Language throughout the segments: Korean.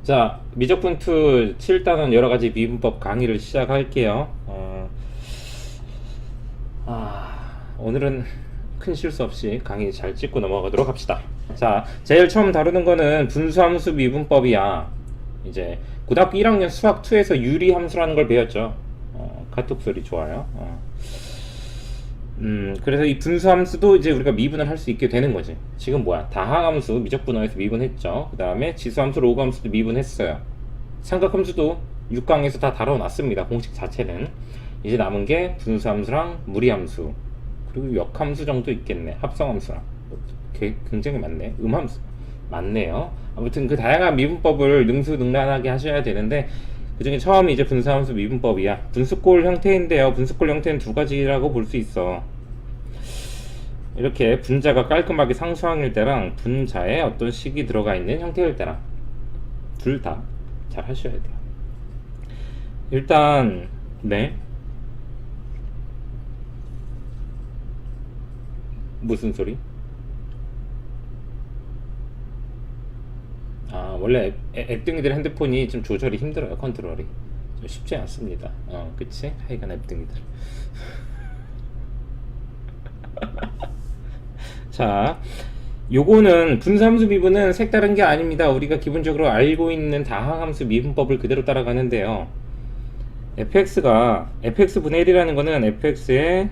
자, 미적분투 7단원 여러가지 미분법 강의를 시작할게요. 오늘은 큰 실수 없이 강의 잘 찍고 넘어가도록 합시다. 자, 제일 처음 다루는 거는 분수함수 미분법이야. 이제 고등학교 1학년 수학 2에서 유리함수라는 걸 배웠죠. 카톡 소리 좋아요. 그래서 이 분수함수도 이제 우리가 미분을 할 수 있게 되는 거지. 지금 뭐야? 다항함수 미적분어에서 미분했죠. 그 다음에 지수함수, 로그함수도 미분했어요. 삼각함수도 6강에서 다 다뤄놨습니다. 공식 자체는. 이제 남은 게 분수함수랑 무리함수, 그리고 역함수 정도 있겠네. 합성함수랑. 굉장히 많네. 음함수. 많네요. 아무튼 그 다양한 미분법을 능수능란하게 하셔야 되는데, 그 중에 처음이 이제 분수함수 미분법이야. 분수꼴 형태인데요. 분수꼴 형태는 두 가지라고 볼 수 있어. 이렇게 분자가 깔끔하게 상수항일 때랑 분자에 어떤 식이 들어가 있는 형태일 때랑 둘 다 잘 하셔야 돼요. 일단 네, 무슨 소리? 원래 앱등이들 핸드폰이 좀 조절이 힘들어요. 컨트롤이 좀 쉽지 않습니다. 그치? 하여간 앱등이들. 자, 요거는 분수함수 미분은 색다른 게 아닙니다. 우리가 기본적으로 알고 있는 다항함수 미분법을 그대로 따라가는데요. fx가 fx분의 1이라는 거는 fx의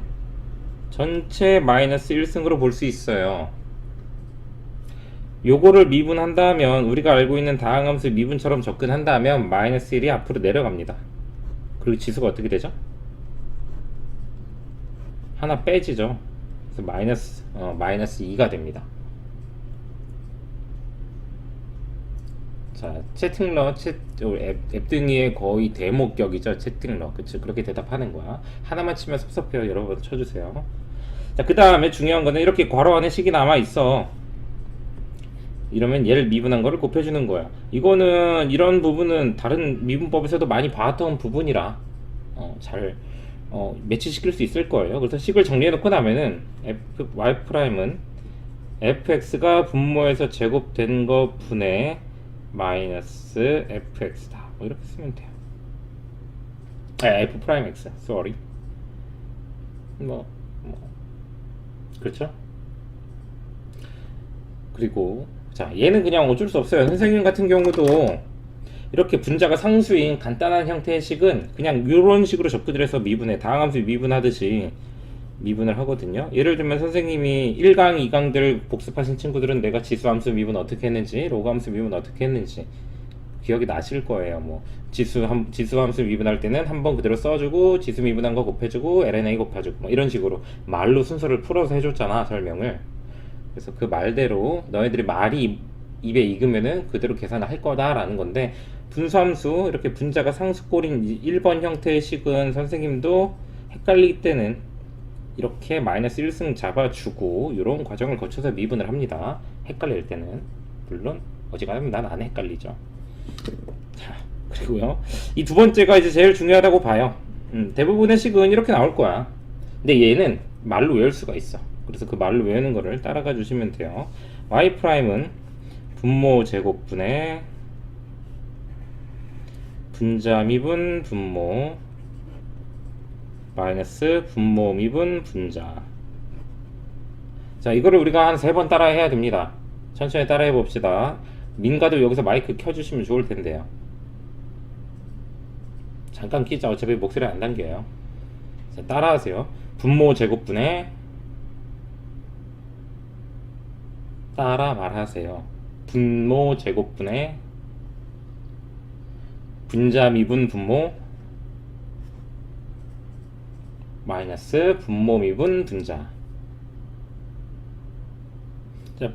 전체 마이너스 1승으로 볼 수 있어요. 요거를 미분한다면, 우리가 알고 있는 다항함수 미분처럼 접근한다면 마이너스 1이 앞으로 내려갑니다. 그리고 지수가 어떻게 되죠? 하나 빼지죠. 그래서 마이너스 2가 됩니다. 자, 채팅러, 앱등이의 거의 대목격이죠. 채팅러. 그치? 그렇게 대답하는 거야. 하나만 치면 섭섭해요. 여러분 쳐주세요. 자, 그 다음에 중요한 거는 이렇게 괄호 안에 식이 남아 있어. 이러면 얘를 미분한 거를 곱해주는 거야. 이거는, 이런 부분은 다른 미분법에서도 많이 봐왔던 부분이라 잘 매치시킬 수 있을 거예요. 그래서 식을 정리해 놓고 나면은 y''은 fx가 분모에서 제곱된 거 분의 마이너스 fx다. 뭐 이렇게 쓰면 돼요. f'x, sorry. 그렇죠? 그리고 자, 얘는 그냥 어쩔 수 없어요. 선생님 같은 경우도 이렇게 분자가 상수인 간단한 형태의 식은 그냥 이런 식으로 접근을 해서 미분해. 다항함수 미분하듯이 미분을 하거든요. 예를 들면 선생님이 1강, 2강들 복습하신 친구들은 내가 지수함수 미분 어떻게 했는지, 로그함수 미분 어떻게 했는지 기억이 나실 거예요. 뭐 지수함수 미분할 때는 한번 그대로 써주고, 지수 미분한 거 곱해주고, lna 곱해주고, 뭐 이런 식으로 말로 순서를 풀어서 해줬잖아, 설명을. 그래서 그 말대로 너희들이 말이 입에 익으면은 그대로 계산을 할 거다라는 건데, 분수함수 이렇게 분자가 상수꼴인 1번 형태의 식은 선생님도 헷갈릴 때는 이렇게 마이너스 1승 잡아주고 이런 과정을 거쳐서 미분을 합니다. 헷갈릴 때는. 물론 어지간하면 난 안 헷갈리죠. 자, 그리고요, 이 두 번째가 이제 제일 중요하다고 봐요. 대부분의 식은 이렇게 나올 거야. 근데 얘는 말로 외울 수가 있어. 그래서 그 말로 외우는 거를 따라가 주시면 돼요. y''은 분모 제곱분의 분자 미분 분모 마이너스 분모 미분 분자. 자, 이거를 우리가 한 3번 따라 해야 됩니다. 천천히 따라 해봅시다. 민가도 여기서 마이크 켜주시면 좋을 텐데요. 잠깐 끼자. 어차피 목소리 안 담겨요. 자, 따라하세요. 분모 제곱분의, 따라 말하세요. 분모 제곱분의 분자 미분 분모 마이너스 분모 미분 분자. 자,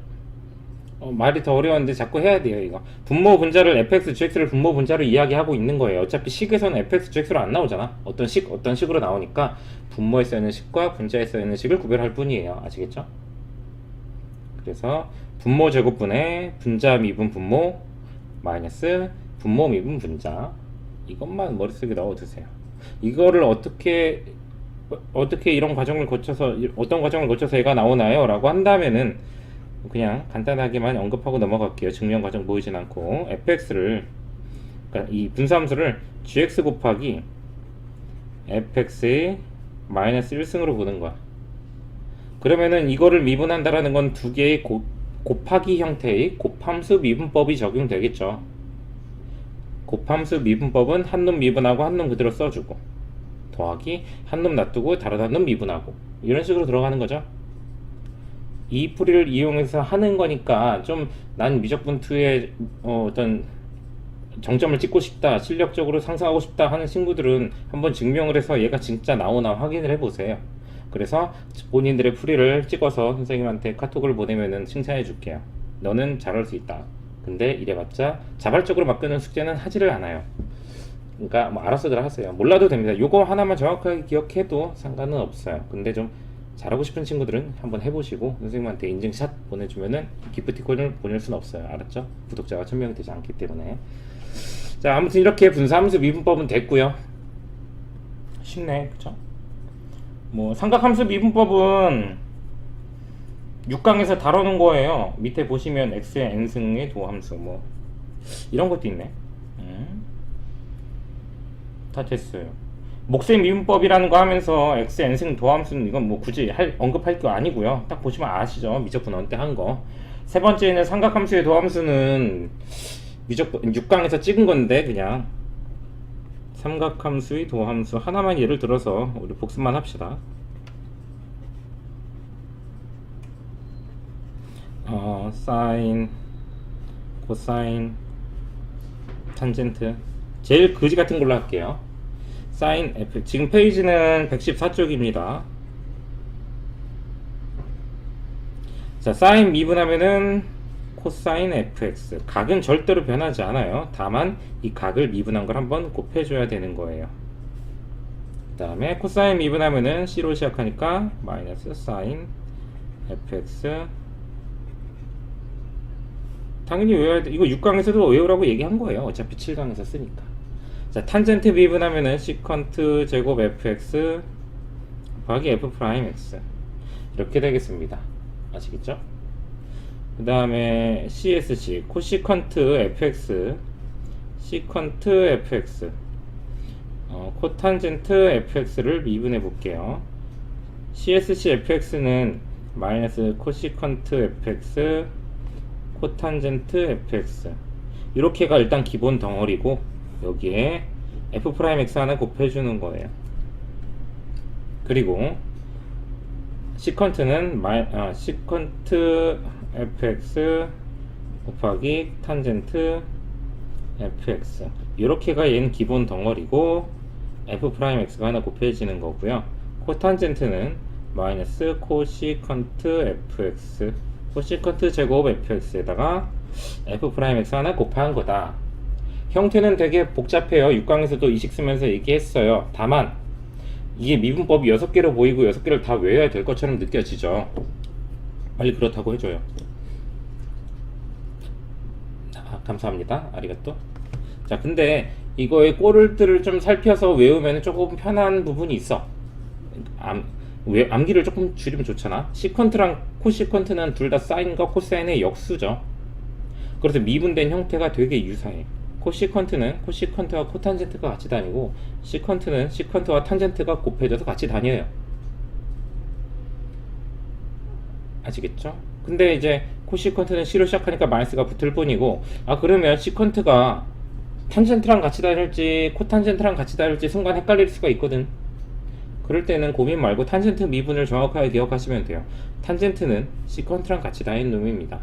말이 더 어려웠는데 자꾸 해야 돼요. 이거 분모 분자를 fx, gx를 분모 분자로 이야기하고 있는 거예요. 어차피 식에서는 fx, gx로 안 나오잖아. 어떤 식으로 나오니까 분모에 써있는 식과 분자에 써있는 식을 구별할 뿐이에요. 아시겠죠? 그래서 분모 제곱분의 분자 미분 분모 마이너스 분모 미분 분자. 이것만 머릿속에 넣어두세요. 이거를 어떻게 이런 과정을 거쳐서, 어떤 과정을 거쳐서 얘가 나오나요? 라고 한다면은 그냥 간단하게만 언급하고 넘어갈게요. 증명 과정 보이진 않고. fx를 그러니까 이 분수함수를 gx 곱하기 fx의 마이너스 1승으로 보는 거야. 그러면은 이거를 미분한다라는 건 두 개의 곱하기 형태의 곱함수 미분법이 적용되겠죠. 곱함수 미분법은 한 놈 미분하고 한 놈 그대로 써주고, 더하기 한 놈 놔두고 다른 한 놈 미분하고, 이런 식으로 들어가는 거죠. 이 풀이를 이용해서 하는 거니까 좀 난 미적분2에 어떤 정점을 찍고 싶다, 실력적으로 상승하고 싶다 하는 친구들은 한번 증명을 해서 얘가 진짜 나오나 확인을 해보세요. 그래서 본인들의 풀이를 찍어서 선생님한테 카톡을 보내면은 칭찬해 줄게요. 너는 잘할 수 있다. 근데 이래봤자 자발적으로 맡기는 숙제는 하지를 않아요. 그러니까 뭐 알아서들 하세요. 몰라도 됩니다. 요거 하나만 정확하게 기억해도 상관은 없어요. 근데 좀 잘하고 싶은 친구들은 한번 해보시고 선생님한테 인증샷 보내주면은 기프티콘을 보낼 수는 없어요. 알았죠? 구독자가 1000명이 되지 않기 때문에. 자, 아무튼 이렇게 분수함수 미분법은 됐고요. 쉽네, 그쵸? 뭐 삼각함수 미분법은 6강에서 다뤄놓은 거예요. 밑에 보시면 x의 n승의 도함수 뭐 이런 것도 있네. 다 됐어요. 목세 미분법이라는 거 하면서 x n승 도함수는 이건 뭐 굳이 언급할 게 아니고요. 딱 보시면 아시죠? 미적분 언때 한 거. 세 번째는 삼각함수의 도함수는 미적분 6강에서 찍은 건데 그냥 삼각함수의 도함수 하나만 예를 들어서 우리 복습만 합시다. 사인, 코사인, 탄젠트 제일 거지 같은 걸로 할게요. 사인 f, 지금 페이지는 114쪽입니다. 자, 사인 미분하면은 코사인 fx, 각은 절대로 변하지 않아요. 다만 이 각을 미분한 걸 한번 곱해줘야 되는 거예요. 그 다음에 코사인 미분하면은 c로 시작하니까 마이너스 사인 fx. 당연히 외워야 돼. 이거 6강에서도 외우라고 얘기한 거예요. 어차피 7강에서 쓰니까. 자, 탄젠트 미분하면은 시컨트 제곱 fx 곱하기 f 프라임 x 이렇게 되겠습니다. 아시겠죠? 그 다음에 CSC 코시컨트 fx 시컨트 fx 코탄젠트 fx를 미분해 볼게요. CSC fx는 마이너스 코시컨트 fx 코탄젠트 fx 이렇게가 일단 기본 덩어리고 여기에 f 프라임 x 하나 곱해주는 거예요. 그리고 시컨트는 시컨트 fx 곱하기 탄젠트 fx 이렇게가 얘는 기본 덩어리고 f 프라임 x가 하나 곱해지는 거고요. 코탄젠트는 마이너스 코시컨트 fx 코시컨트 제곱 fx에다가 f 프라임 x 하나 곱한 거다. 형태는 되게 복잡해요. 6강에서도 이식 쓰면서 얘기했어요. 다만 이게 미분법이 6개로 보이고 6개를 다 외워야 될 것처럼 느껴지죠. 빨리 그렇다고 해줘요. 감사합니다. 아리가또. 자, 근데 이거의 꼬를들을 좀 살펴서 외우면 조금 편한 부분이 있어. 암기를 조금 줄이면 좋잖아. 시컨트랑 코시컨트는 둘 다 사인과 코사인의 역수죠. 그래서 미분된 형태가 되게 유사해. 코시컨트는 코시컨트와 코탄젠트가 같이 다니고 시컨트는 시컨트와 탄젠트가 곱해져서 같이 다녀요. 아시겠죠? 근데 이제 코시컨트는 C로 시작하니까 마이너스가 붙을 뿐이고, 그러면 시컨트가 탄젠트랑 같이 다닐지 코탄젠트랑 같이 다닐지 순간 헷갈릴 수가 있거든. 그럴 때는 고민 말고 탄젠트 미분을 정확하게 기억하시면 돼요. 탄젠트는 시컨트랑 같이 다니는 놈입니다.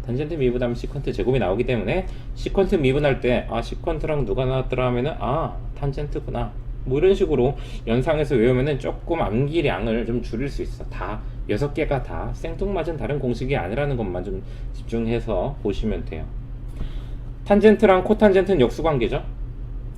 탄젠트 미분하면 시컨트 제곱이 나오기 때문에 시컨트 미분할 때 시컨트랑 누가 나왔더라 하면은 탄젠트구나, 뭐 이런 식으로 연상해서 외우면은 조금 암기량을 좀 줄일 수 있어. 다 6개가 다 생뚱맞은 다른 공식이 아니라는 것만 좀 집중해서 보시면 돼요. 탄젠트랑 코탄젠트는 역수관계죠.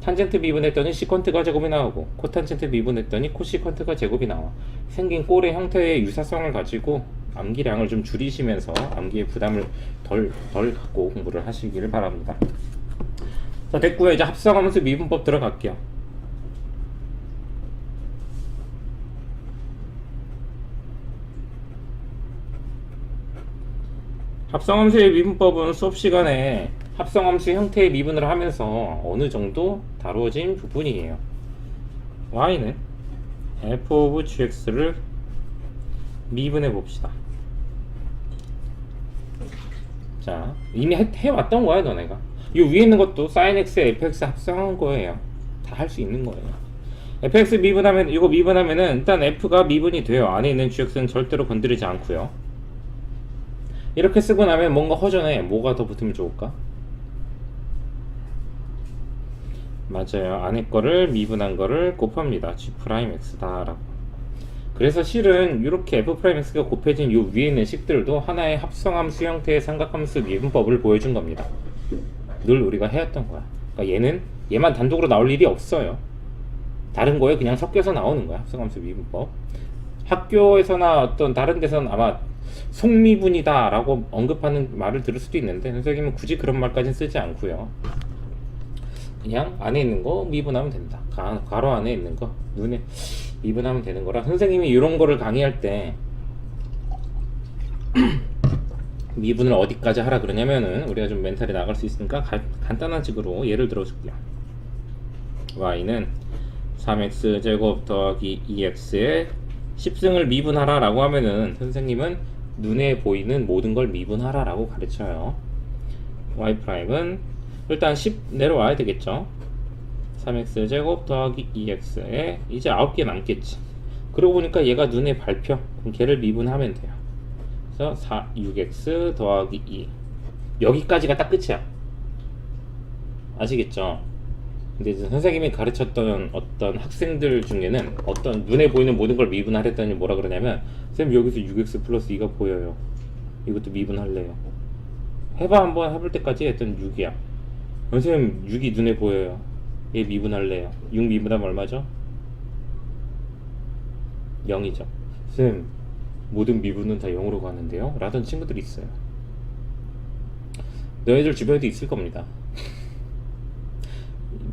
탄젠트 미분했더니 시컨트가 제곱이 나오고 코탄젠트 미분했더니 코시컨트가 제곱이 나와. 생긴 꼴의 형태의 유사성을 가지고 암기량을 좀 줄이시면서 암기의 부담을 덜 갖고 공부를 하시기를 바랍니다. 자, 됐고요. 이제 합성함수 미분법 들어갈게요. 합성함수의 미분법은 수업 시간에 합성함수 형태의 미분을 하면서 어느 정도 다루어진 부분이에요. y는 f of gx를 미분해 봅시다. 자, 이미 해왔던 거야 너네가. 이 위에 있는 것도 sin x, fx 합성한 거예요. 다 할 수 있는 거예요. fx 미분하면, 이거 미분하면은 일단 f가 미분이 돼요. 안에 있는 gx는 절대로 건드리지 않고요. 이렇게 쓰고 나면 뭔가 허전해. 뭐가 더 붙으면 좋을까? 맞아요. 안에 거를 미분한 거를 곱합니다. g'x다 라고. 그래서 실은 이렇게 f'x가 곱해진 요 위에 있는 식들도 하나의 합성함수 형태의 삼각함수 미분법을 보여준 겁니다. 늘 우리가 해왔던 거야. 그러니까 얘만 단독으로 나올 일이 없어요. 다른 거에 그냥 섞여서 나오는 거야. 합성함수 미분법. 학교에서나 어떤 다른 데서는 아마 속미분이다 라고 언급하는 말을 들을 수도 있는데 선생님은 굳이 그런 말까지는 쓰지 않고요. 그냥 안에 있는 거 미분하면 된다. 가로 안에 있는 거 눈에 미분하면 되는 거라. 선생님이 이런 거를 강의할 때 미분을 어디까지 하라 그러냐면은 우리가 좀 멘탈이 나갈 수 있으니까 간단한 식으로 예를 들어 줄게요. y는 3x 제곱 더하기 2x에 10승을 미분하라 라고 하면은 선생님은 눈에 보이는 모든 걸 미분하라 라고 가르쳐요. y'은 일단 10 내려와야 되겠죠. 3x 제곱 더하기 2x에 이제 9개 남겠지. 그러고 보니까 얘가 눈에 밟혀. 그럼 걔를 미분하면 돼요. 그래서 6x 더하기 2 여기까지가 딱 끝이야. 아시겠죠? 근데 이제 선생님이 가르쳤던 어떤 학생들 중에는 어떤 눈에 보이는 모든 걸 미분하랬더니 뭐라 그러냐면 선생님 여기서 6x 플러스 2가 보여요. 이것도 미분할래요. 해봐 한번 해볼 때까지 했더니 6이야. 선생님 6이 눈에 보여요. 얘 미분할래요. 6 미분하면 얼마죠? 0이죠. 선생님 모든 미분은 다 0으로 가는데요? 라던 친구들이 있어요. 너희들 주변에도 있을 겁니다.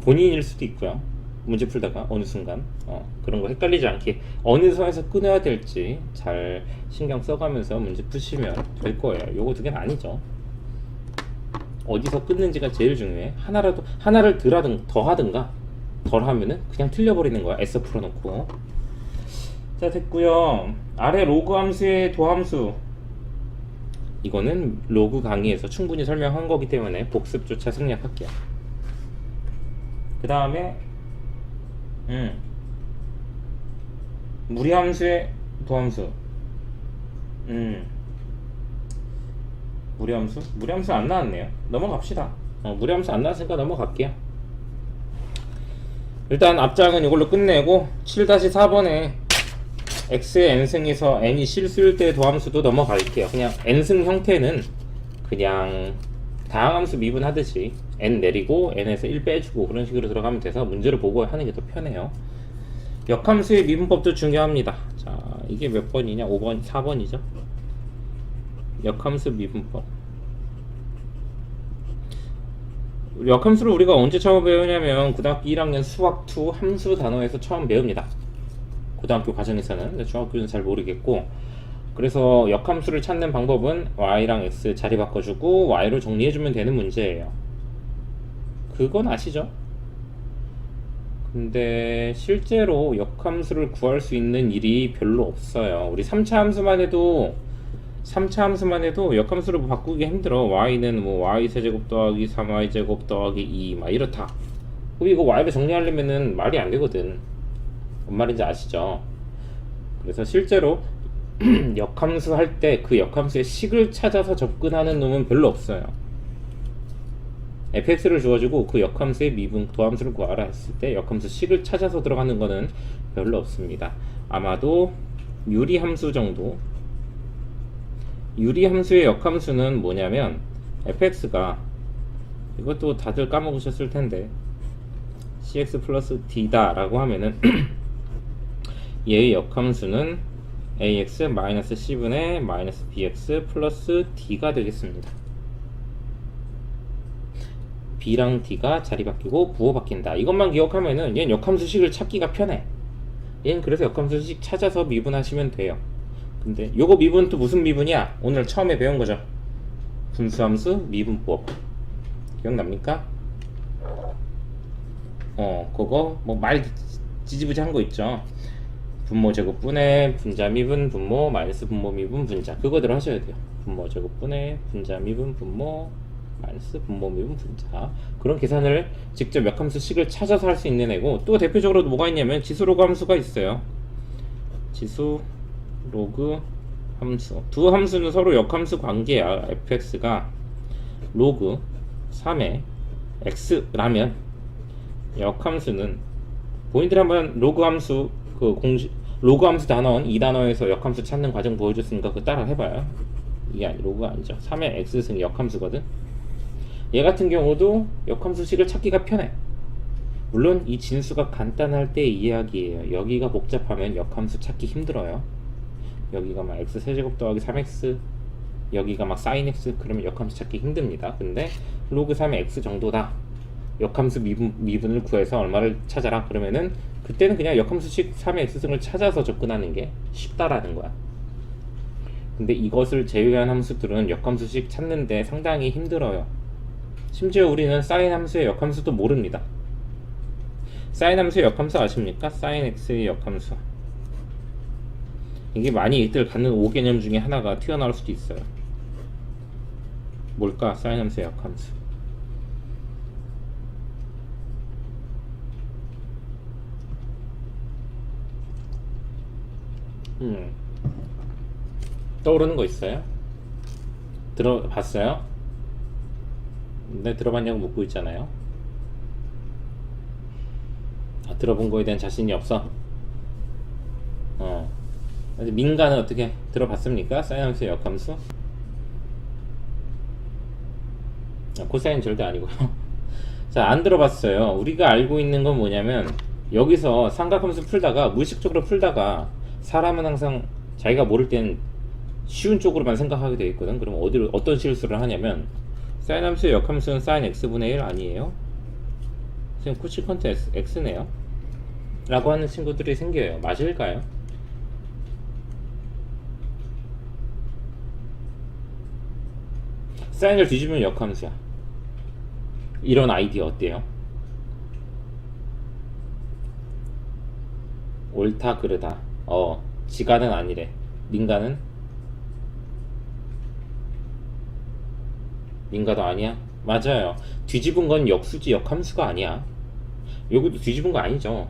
본인일 수도 있고요. 문제 풀다가 어느 순간 그런 거 헷갈리지 않게 어느 선에서 끊어야 될지 잘 신경 써가면서 문제 푸시면 될 거예요. 요거 두 개는 아니죠. 어디서 끊는지가 제일 중요해. 하나를 더 하든가 덜 하면은 그냥 틀려버리는 거야. 애써 풀어놓고. 자, 됐고요. 아래 로그 함수의 도함수, 이거는 로그 강의에서 충분히 설명한 거기 때문에 복습조차 생략할게요. 그 다음에 무리함수의 도함수. 무리함수 안 나왔네요. 넘어갑시다. 무리함수 안 나왔으니까 넘어갈게요. 일단 앞장은 이걸로 끝내고 7-4번에 x의 n승에서 n이 실수일 때 도함수도 넘어갈게요. 그냥 n승 형태는 그냥 다항함수 미분하듯이 n 내리고 n에서 1 빼주고 그런 식으로 들어가면 돼서 문제를 보고 하는 게 더 편해요. 역함수의 미분법도 중요합니다. 자, 이게 몇 번이냐? 5번, 4번이죠. 역함수 미분법. 역함수를 우리가 언제 처음 배우냐면 고등학교 1학년 수학2 함수 단어에서 처음 배웁니다. 고등학교 과정에서는. 중학교는 잘 모르겠고, 그래서 역함수를 찾는 방법은 y랑 x 자리 바꿔주고 y로 정리해주면 되는 문제예요. 그건 아시죠? 근데 실제로 역함수를 구할 수 있는 일이 별로 없어요. 우리 3차 함수만 해도 역함수를 바꾸기 힘들어. y는 뭐 y세제곱 더하기 3y제곱 더하기 2 막 이렇다. 이거 y로 정리하려면은 말이 안 되거든. 뭔 말인지 아시죠? 그래서 실제로 역함수 할 때 그 역함수의 식을 찾아서 접근하는 놈은 별로 없어요. fx를 주어주고 그 역함수의 미분 도함수를 구하라 했을 때 역함수 식을 찾아서 들어가는 거는 별로 없습니다. 아마도 유리함수 정도. 유리함수의 역함수는 뭐냐면 fx가, 이것도 다들 까먹으셨을 텐데, cx 플러스 d다 라고 하면은 얘의 역함수는 ax 마이너스 c분의 마이너스 bx 플러스 d가 되겠습니다. b랑 d가 자리 바뀌고 부호 바뀐다. 이것만 기억하면은 얘는 역함수식을 찾기가 편해. 얘는 그래서 역함수식 찾아서 미분하시면 돼요. 근데 요거 미분 또 무슨 미분이야? 오늘 처음에 배운 거죠. 분수함수 미분법. 기억납니까? 그거 뭐 말 지지부지한 거 있죠. 분모 제곱분의 분자 미분 분모 마이너스 분모 미분 분자, 그거대로 하셔야 돼요. 분모 제곱분의 분자 미분 분모 마이너스 분모 미분 분자, 그런 계산을 직접 역함수식을 찾아서 할 수 있는 애고, 또 대표적으로 뭐가 있냐면 지수 로그 함수가 있어요. 지수 로그 함수, 두 함수는 서로 역함수 관계야. fx가 로그 3의 x라면 역함수는, 본인들 한번 로그 함수 그 공식 로그 함수 단원 2단원에서 역함수 찾는 과정 보여줬으니까 그거 따라 해봐요. 이게 로그가 아니죠. 3의 x승이 역함수거든. 얘 같은 경우도 역함수식을 찾기가 편해. 물론 이 진수가 간단할 때 이야기예요. 여기가 복잡하면 역함수 찾기 힘들어요. 여기가 막 x 세제곱 더하기 3x, 여기가 막 sin x, 그러면 역함수 찾기 힘듭니다. 근데 로그 3의 x 정도다, 역함수 미분을 구해서 얼마를 찾아라, 그러면은 그때는 그냥 역함수식 3의 x승을 찾아서 접근하는 게 쉽다라는 거야. 근데 이것을 제외한 함수들은 역함수식 찾는데 상당히 힘들어요. 심지어 우리는 sin 함수의 역함수도 모릅니다. sin 함수의 역함수 아십니까? sin x의 역함수. 이게 많이 이들 갖는 5개념 중에 하나가 튀어나올 수도 있어요. 뭘까? sin 함수의 역함수. 떠오르는 거 있어요? 들어봤어요? 네, 들어봤냐고 묻고 있잖아요. 들어본 거에 대한 자신이 없어? 민가는 어떻게 들어봤습니까? 사인함수의 역함수? 코사인 절대 아니고요. 자, 안 들어봤어요. 우리가 알고 있는 건 뭐냐면, 여기서 삼각함수 풀다가, 무의식적으로 풀다가 사람은 항상 자기가 모를 땐 쉬운 쪽으로만 생각하게 돼 있거든. 그럼 어떤 실수를 하냐면, 사인 함수의 역함수는 사인 x분의 1 아니에요? 선생님 코시컨트 x네요? 라고 하는 친구들이 생겨요. 맞을까요? 사인을 뒤집으면 역함수야. 이런 아이디어 어때요? 옳다 그르다. 지가는 아니래. 민가는? 민가도 아니야? 맞아요. 뒤집은 건 역수지 역함수가 아니야. 여기도 뒤집은 거 아니죠.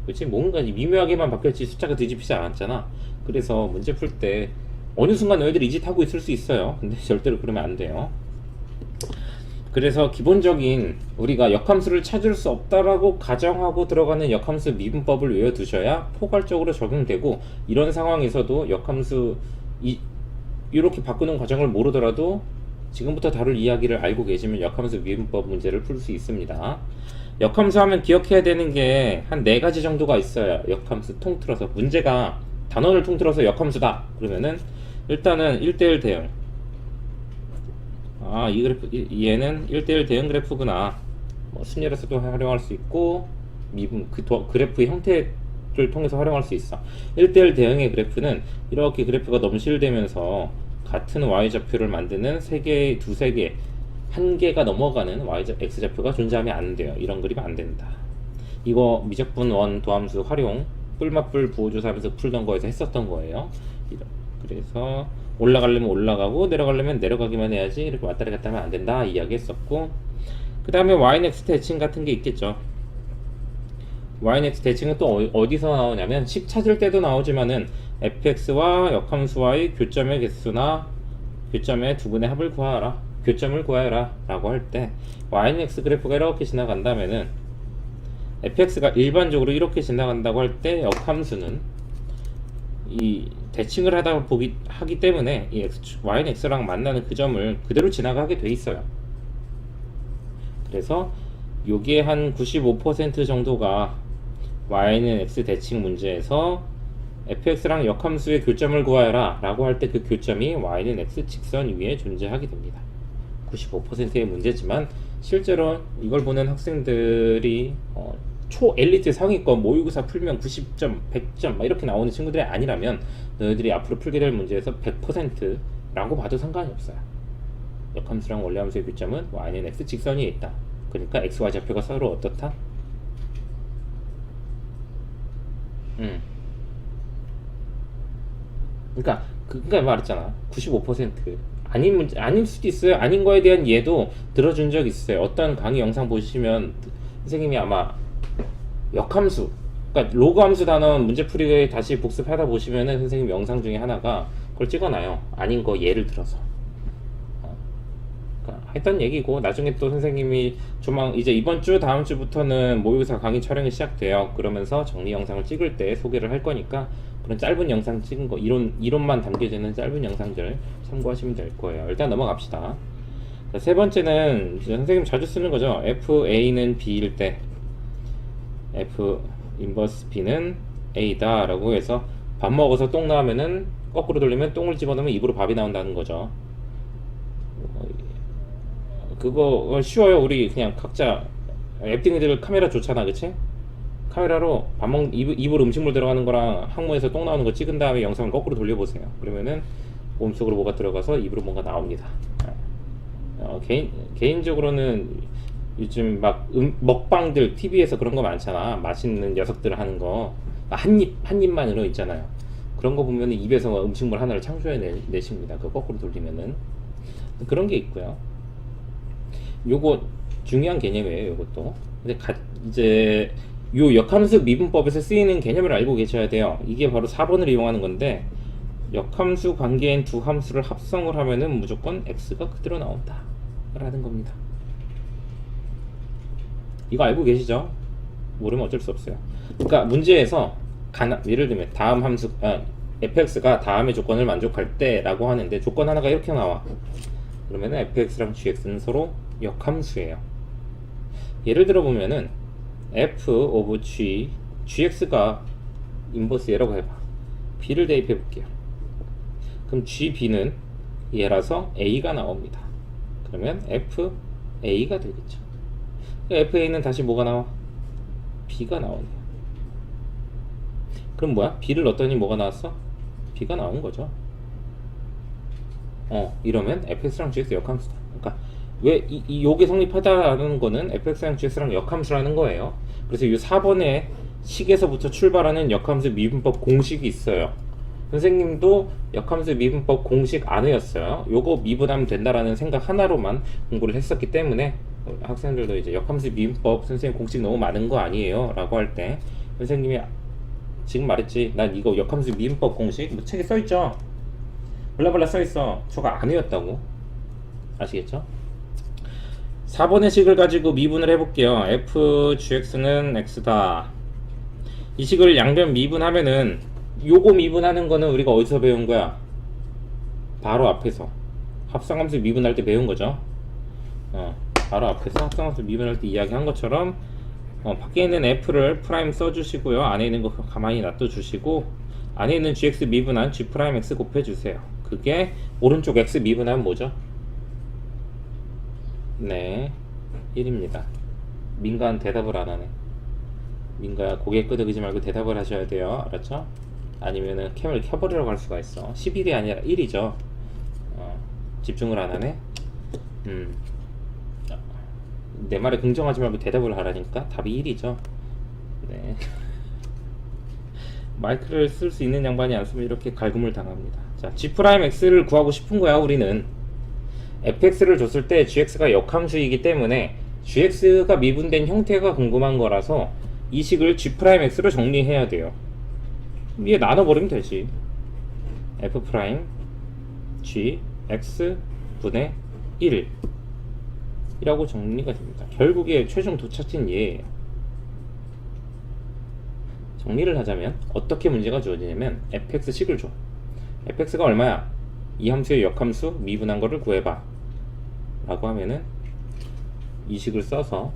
그치? 뭔가 미묘하게만 바뀌었지 숫자가 뒤집히지 않았잖아. 그래서 문제 풀 때 어느 순간 너희들이 이 짓 하고 있을 수 있어요. 근데 절대로 그러면 안 돼요. 그래서 기본적인 우리가 역함수를 찾을 수 없다라고 가정하고 들어가는 역함수 미분법을 외워두셔야 포괄적으로 적용되고, 이런 상황에서도 역함수 이렇게 바꾸는 과정을 모르더라도 지금부터 다룰 이야기를 알고 계시면 역함수 미분법 문제를 풀 수 있습니다. 역함수 하면 기억해야 되는 게 한 4가지 정도가 있어요. 역함수 통틀어서, 문제가 단원을 통틀어서 역함수다 그러면은 일단은 1대1 대응. 이 그래프, 얘는 1대1 대응 그래프구나. 심리에서도 활용할 수 있고, 미분 그래프의 형태를 통해서 활용할 수 있어. 1대1 대응의 그래프는 이렇게 그래프가 넘실대면서 같은 y좌표를 만드는 두세 개, 한 개가 넘어가는 x좌표가 존재하면 안 돼요. 이런 그림 안 된다. 이거 미적분 원 도함수 활용, 뿔맛뿔 부호조사하면서 풀던 거에서 했었던 거예요. 그래서 올라가려면 올라가고 내려가려면 내려가기만 해야지, 이렇게 왔다리 갔다 하면 안 된다 이야기 했었고, 그 다음에 ynex 대칭 같은 게 있겠죠. ynex 대칭은 또 어디서 나오냐면, 식 찾을 때도 나오지만은 fx와 역함수와의 교점의 개수나 교점의 두 분의 합을 구하라, 교점을 구하라 라고 할 때, ynex 그래프가 이렇게 지나간다면은 fx가 일반적으로 이렇게 지나간다고 할 때 역함수는 이 대칭을 하기 때문에 이 y는 x랑 만나는 그 점을 그대로 지나가게 돼 있어요. 그래서 요게 한 95% 정도가 y는 x 대칭 문제에서 fx랑 역함수의 교점을 구하여라 라고 할 때 그 교점이 y는 x 직선 위에 존재하게 됩니다. 95%의 문제지만 실제로 이걸 보는 학생들이 초엘리트 상위권 모의고사 풀면 90점, 100점 막 이렇게 나오는 친구들이 아니라면 너희들이 앞으로 풀게 될 문제에서 100%라고 봐도 상관이 없어요. 역함수랑 원래함수의 교점은 y는 x 직선이 있다. 그러니까 xy 좌표가 서로 어떻다? 그러니까 말했잖아. 95% 아닐 수도 있어요. 아닌 거에 대한 예도 들어준 적 있어요. 어떤 강의 영상 보시면 선생님이 아마 역함수, 그러니까 로그 함수 단원 문제풀이 다시 복습하다 보시면은 선생님 영상 중에 하나가 그걸 찍어놔요. 아닌 거 예를 들어서. 그러니까 했던 얘기고, 나중에 또 선생님이 이제 이번 주 다음 주부터는 모의고사 강의 촬영이 시작돼요. 그러면서 정리 영상을 찍을 때 소개를 할 거니까 그런 짧은 영상 찍은 거, 이론만 담겨지는 짧은 영상들 참고하시면 될 거예요. 일단 넘어갑시다. 자, 세 번째는 이제 선생님 자주 쓰는 거죠. FA는 B일 때 F 인버스 B는 A다 라고 해서, 밥 먹어서 똥 나오면은 거꾸로 돌리면 똥을 집어넣으면 입으로 밥이 나온다는 거죠. 그거 쉬워요. 우리 그냥 각자 앱등이들 카메라 좋잖아, 그치? 카메라로 입으로 음식물 들어가는 거랑 항문에서 똥 나오는 거 찍은 다음에 영상을 거꾸로 돌려보세요. 그러면은 몸속으로 뭐가 들어가서 입으로 뭔가 나옵니다. 개인적으로는 요즘 막 먹방들 TV에서 그런 거 많잖아. 맛있는 녀석들 하는 거 한 입만으로 있잖아요. 그런 거 보면 입에서 음식물 하나를 창조해내십니다. 그 거꾸로 돌리면은. 그런 게 있고요. 요거 중요한 개념이에요. 요것도. 근데 이제 요 역함수 미분법에서 쓰이는 개념을 알고 계셔야 돼요. 이게 바로 4번을 이용하는 건데, 역함수 관계인 두 함수를 합성을 하면은 무조건 x가 그대로 나온다 라는 겁니다. 이거 알고 계시죠? 모르면 어쩔 수 없어요. 그러니까 문제에서 예를 들면 다음 함수 fx가 다음의 조건을 만족할 때 라고 하는데, 조건 하나가 이렇게 나와. 그러면은 fx랑 gx는 서로 역함수예요. 예를 들어 보면은 f of gx가 인버스 얘라고 해봐. b를 대입해 볼게요. 그럼 gb는 얘라서 a가 나옵니다. 그러면 fa가 되겠죠. fa는 다시 뭐가 나와? b가 나오네요. 그럼 뭐야? b를 넣었더니 뭐가 나왔어? b가 나온 거죠. 이러면 fx랑 gx 역함수다. 그러니까 왜 요게 성립하다라는 거는 fx랑 gx랑 역함수라는 거예요. 그래서 이 4번의 식에서부터 출발하는 역함수 미분법 공식이 있어요. 선생님도 역함수 미분법 공식 안 외웠어요. 요거 미분하면 된다라는 생각 하나로만 공부를 했었기 때문에, 학생들도 이제 역함수 미분법 선생님 공식 너무 많은 거 아니에요? 라고 할 때 선생님이 지금 말했지, 난 이거 역함수 미분법 공식 뭐 책에 써있죠? 블라블라 써있어. 저거 안 외웠다고. 아시겠죠? 4번의 식을 가지고 미분을 해볼게요. f gx는 x다. 이 식을 양변 미분하면은, 요거 미분하는 거는 우리가 어디서 배운 거야? 바로 앞에서 합성함수 미분할 때 배운 거죠. 바로 앞에서 합성함수 미분할 때 이야기한 것처럼 밖에 있는 f를 프라임 써주시고요. 안에 있는 거 가만히 놔둬주시고, 안에 있는 gx 미분한 g 프라임 x 곱해주세요. 그게 오른쪽 x 미분하면 뭐죠? 네, 1입니다. 민가는 대답을 안 하네. 민가야, 고개 끄덕이지 말고 대답을 하셔야 돼요. 알았죠? 아니면은 캠을 켜버리라고 할 수가 있어. 11이 아니라 1이죠. 집중을 안 하네. 내 말에 긍정하지 말고 대답을 하라니까. 답이 1이죠. 네. 마이크를 쓸 수 있는 양반이 안 쓰면 이렇게 갈굼을 당합니다. 자, g'x를 구하고 싶은 거야. 우리는 fx를 줬을 때 gx가 역함수이기 때문에 gx가 미분된 형태가 궁금한 거라서 이 식을 g'x로 정리해야 돼요. 위에 나눠버리면 되지. f' g x 분의 1 이라고 정리가 됩니다. 결국에 최종 도착진 얘예요. 정리를 하자면 어떻게 문제가 주어지냐면, fx식을 줘. fx가 얼마야? 이 함수의 역함수 미분한 거를 구해봐 라고 하면은, 이 식을 써서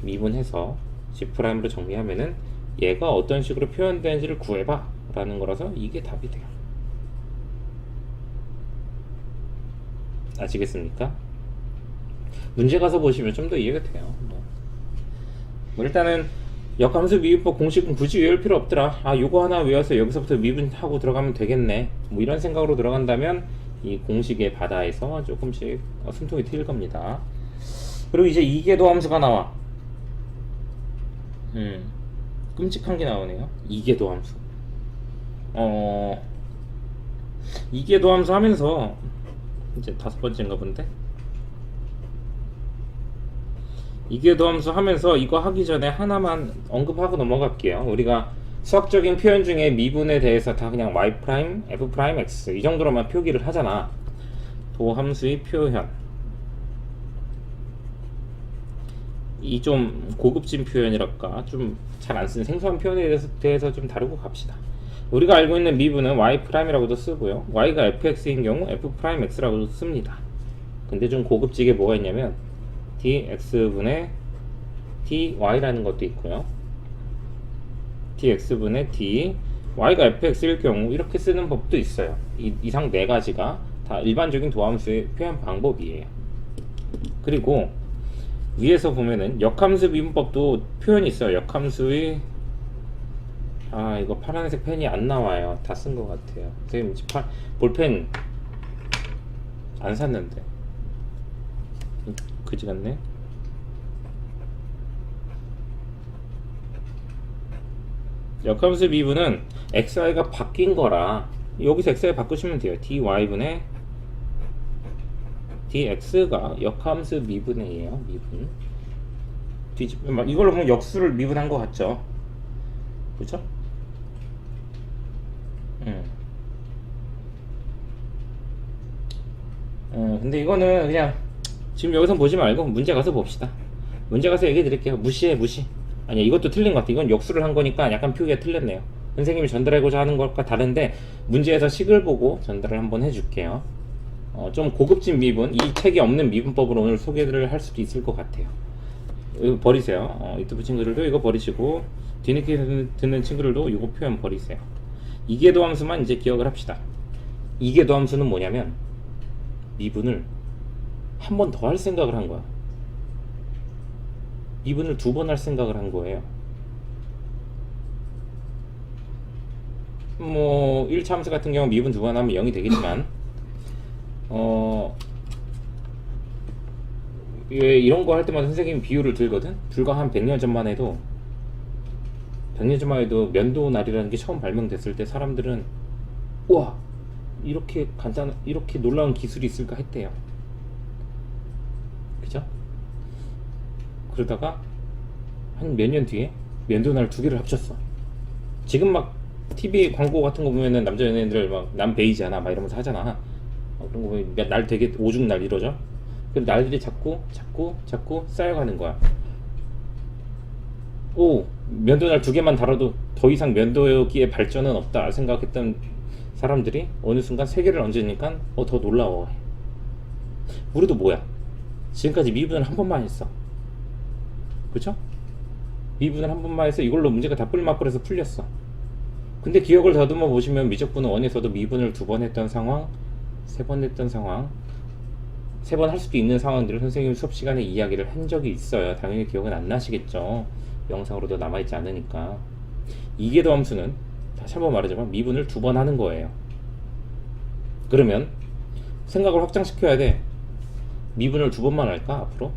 미분해서 g'로 정리하면은 얘가 어떤 식으로 표현되는지를 구해봐 라는 거라서 이게 답이 돼요. 아시겠습니까? 문제 가서 보시면 좀 더 이해가 돼요. 일단은 역함수 미분법 공식은 굳이 외울 필요 없더라. 요거 하나 외워서 여기서부터 미분하고 들어가면 되겠네. 이런 생각으로 들어간다면 이 공식의 바다에서 조금씩 숨통이 트일 겁니다. 그리고 이제 이계도 함수가 나와. 끔찍한 게 나오네요. 이계도 함수. 이계도 함수 하면서 이제 5번째인가 본데. 이계도 함수 하면서 이거 하기 전에 하나만 언급하고 넘어갈게요. 우리가 수학적인 표현 중에 미분에 대해서 다 그냥 y 프라임, f 프라임, x 이 정도로만 표기를 하잖아. 도함수의 표현. 이 좀 고급진 표현이랄까, 좀 잘 안 쓰는 생소한 표현에 대해서 좀 다루고 갑시다. 우리가 알고 있는 미분은 y 프라임이라고도 쓰고요, y가 fx인 경우 f 프라임 x라고도 씁니다. 근데 좀 고급지게 뭐가 있냐면 dx분의 dy라는 것도 있고요, dx분의 dy, y가 fx일 경우 이렇게 쓰는 법도 있어요. 이상 네 가지가 다 일반적인 도함수의 표현 방법이에요. 그리고 위에서 보면은 역함수 미분법도 표현이 있어요. 역함수의, 이거 파란색 펜이 안 나와요. 다 쓴 것 같아요. 선생님 볼펜 안 샀는데 그지 같네. 역함수 미분은 xy가 바뀐 거라 여기서 xy 바꾸시면 돼요. dy분의 dx가 역함수 미분이에요. 미분. 이걸로 보면 역수를 미분한 것 같죠? 그죠? 근데 이거는 그냥 지금 여기서 보지 말고 문제 가서 봅시다. 문제 가서 얘기해 드릴게요. 무시해, 무시. 아니야, 이것도 틀린 것 같아. 이건 역수를 한 거니까 약간 표기가 틀렸네요. 선생님이 전달하고자 하는 것과 다른데 문제에서 식을 보고 전달을 한번 해줄게요. 좀 고급진 미분, 이 책에 없는 미분법으로 오늘 소개를 할 수도 있을 것 같아요. 이거 버리세요. 유튜브 친구들도 이거 버리시고, 뒤늦게 듣는 친구들도 이거 표현 버리세요. 이계도 함수만 이제 기억을 합시다. 이계도 함수는 뭐냐면 미분을 한 번 더 할 생각을 한 거야. 미분을 2번 할 생각을 한 거예요. 뭐 1차 함수 같은 경우 미분 2번 하면 0이 되겠지만 왜 이런 거 할 때마다 선생님이 비유를 들거든? 불과 한 100년 전만 해도 면도날이라는 게 처음 발명됐을 때 사람들은 우와, 이렇게 이렇게 놀라운 기술이 있을까 했대요. 그죠? 그러다가 한 몇 년 뒤에 면도날 2개를 합쳤어. 지금 막 TV 광고 같은 거 보면은 남자 연예인들 막 남 베이지하나 막 이러면서 하잖아. 그런 거 보면 날 되게 오죽날 이러죠. 그럼 날들이 자꾸 쌓여가는 거야. 오, 면도날 2개만 달아도 더 이상 면도기의 발전은 없다 생각했던 사람들이 어느 순간 3개를 얹으니까 더 놀라워. 우리도 뭐야? 지금까지 미분을 한 번만 했어. 그쵸? 미분을 한 번만 해서 이걸로 문제가 다 뿔맛뿔해서 풀렸어. 근데 기억을 다듬어 보시면 미적분 1에서도 미분을 2번 했던 상황, 3번 했던 상황, 3번 할 수도 있는 상황들을 선생님 수업 시간에 이야기를 한 적이 있어요. 당연히 기억은 안 나시겠죠. 영상으로도 남아있지 않으니까. 이계도 함수는 다시 한번 말하자면 미분을 2번 하는 거예요. 그러면 생각을 확장시켜야 돼. 미분을 2번만 할까 앞으로?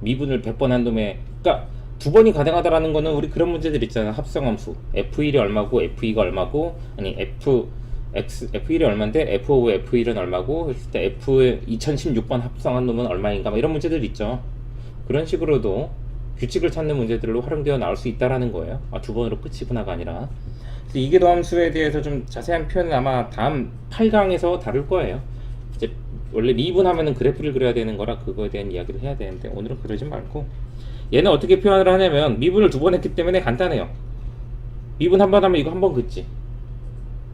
미분을 100번 한 놈에, 그러니까 2번이 가능하다라는 거는 우리 그런 문제들 있잖아. 합성함수 f1이 얼마고 f2가 얼마고, 아니 f1이 얼마인데 f5, f1은 얼마고 했을 때 f 2016번 합성한 놈은 얼마인가, 막 이런 문제들 있죠. 그런 식으로도 규칙을 찾는 문제들로 활용되어 나올 수 있다라는 거예요. 2번으로 끝이구나가 아니라. 그래서 이계도 함수에 대해서 좀 자세한 표현은 아마 다음 8강에서 다룰 거예요. 이제 원래 미분하면은 그래프를 그려야 되는 거라 그거에 대한 이야기를 해야 되는데 오늘은 그러지 말고, 얘는 어떻게 표현을 하냐면 미분을 2번 했기 때문에 간단해요. 미분 한 번 하면 이거 한 번 긋지.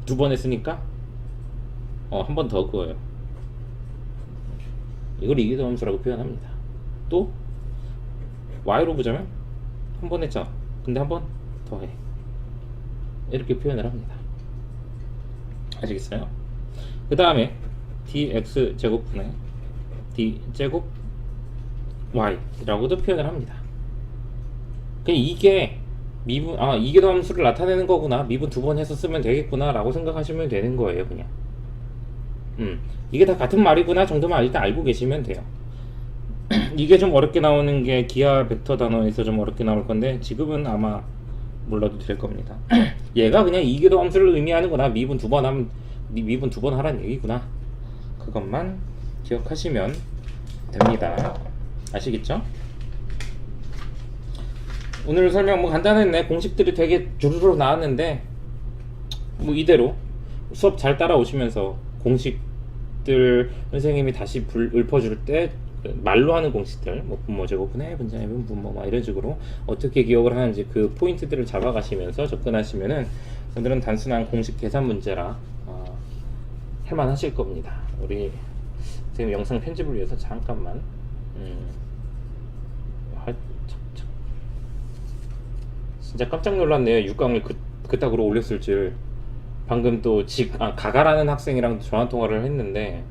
2번 했으니까 한 번 더 그어요. 이걸 이계도 함수라고 표현합니다. 또 y로 보자면 한 번 했죠. 근데 한 번 더 해. 이렇게 표현을 합니다. 아시겠어요? 그 다음에 dx 제곱분의 d 제곱 y 라고도 표현을 합니다. 이게 미분, 아, 이계도 함수를 나타내는 거구나. 미분 두 번 해서 쓰면 되겠구나 라고 생각하시면 되는 거예요, 그냥. 이게 다 같은 말이구나 정도만 일단 알고 계시면 돼요. 이게 좀 어렵게 나오는 게 기하 벡터 단어에서 좀 어렵게 나올 건데 지금은 아마 몰라도 될 겁니다. 얘가 그냥 이계도 함수를 의미하는구나. 미분 두 번 하면 미분 두 번 하라는 얘기구나. 그것만 기억하시면 됩니다. 아시겠죠? 오늘 설명 뭐 간단했네. 공식들이 되게 주르륵 나왔는데 뭐 이대로 수업 잘 따라오시면서 공식들 선생님이 다시 읊어줄 때 말로 하는 공식들, 뭐 분모 제곱분의 분자의 분모 막 이런 식으로 어떻게 기억을 하는지 그 포인트들을 잡아가시면서 접근하시면은 오늘은 단순한 공식 계산 문제라 할만하실 겁니다. 우리 선생님 영상 편집을 위해서 잠깐만 진짜 깜짝 놀랐네요. 6강을 그따구로 올렸을 줄. 방금 또 가가라는 학생이랑 전화 통화를 했는데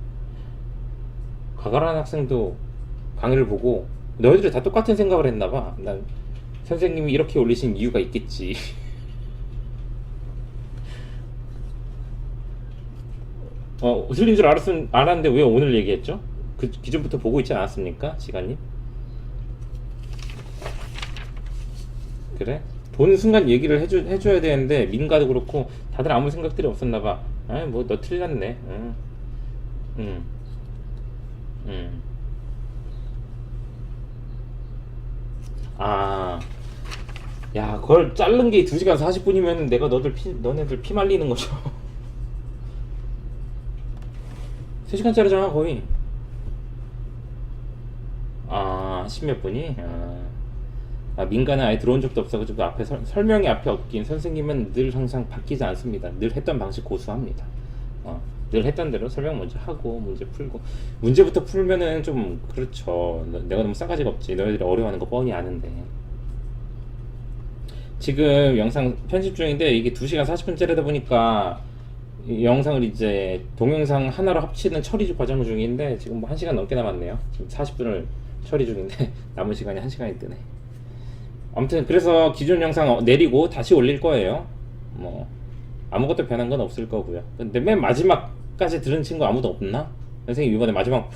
가가라는 학생도 강의를 보고 너희들이 다 똑같은 생각을 했나봐. 난 선생님이 이렇게 올리신 이유가 있겠지. 틀린 줄 알았는데 왜 오늘 얘기했죠? 그 기존부터 보고 있지 않았습니까? 시간님? 그래? 보는 순간 얘기를 해줘야 되는데 민가도 그렇고 다들 아무 생각들이 없었나봐. 아, 뭐 너 틀렸네. 응. 응. 응. 아, 야, 그걸 자른 게 2시간 40분이면 내가 너네들 피 말리는 거죠. 3시간짜리잖아, 거의. 아, 10몇 분이? 민가는 아예 들어온 적도 없어가지고 앞에 설명이 앞에 없긴. 선생님은 늘 항상 바뀌지 않습니다. 늘 했던 방식 고수합니다. 늘 했던 대로 설명 먼저 하고 문제 풀고 문제부터 풀면은 좀 그렇죠. 내가 너무 싸가지가 없지. 너희들이 어려워하는 거 뻔히 아는데. 지금 영상 편집 중인데 이게 2시간 40분짜리다 보니까 이 영상을 이제 동영상 하나로 합치는 처리 과정 중인데 지금 뭐 1시간 넘게 남았네요. 지금 40분을 처리 중인데 남은 시간이 1시간이 뜨네. 아무튼 그래서 기존 영상 내리고 다시 올릴 거예요. 뭐 아무것도 변한 건 없을 거고요. 근데 맨 마지막까지 들은 친구 아무도 없나? 선생님 이번에 마지막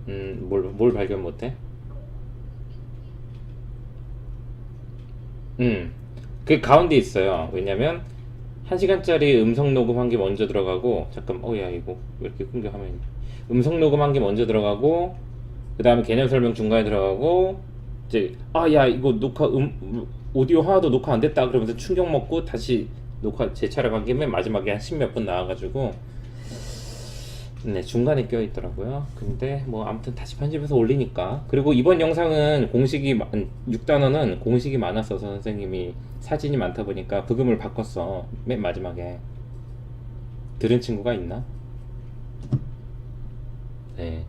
뭘 발견 못해? 그 가운데 있어요. 왜냐면 1시간짜리 음성 녹음한 게 먼저 들어가고 잠깐 야 이거 왜 이렇게 끊겨 화면이. 음성 녹음한 게 먼저 들어가고 그 다음에 개념 설명 중간에 들어가고 이제 야 이거 녹화 오디오 하나도 녹화 안 됐다 그러면서 충격 먹고 다시 녹화 재촬영한 게 맨 마지막에 한 10몇 분 나와가지고 네 중간에 껴 있더라고요. 근데 뭐 아무튼 다시 편집해서 올리니까. 그리고 이번 영상은 6단원은 공식이 많았어서 선생님이 사진이 많다 보니까 부금을 바꿨어. 맨 마지막에 들은 친구가 있나? 네.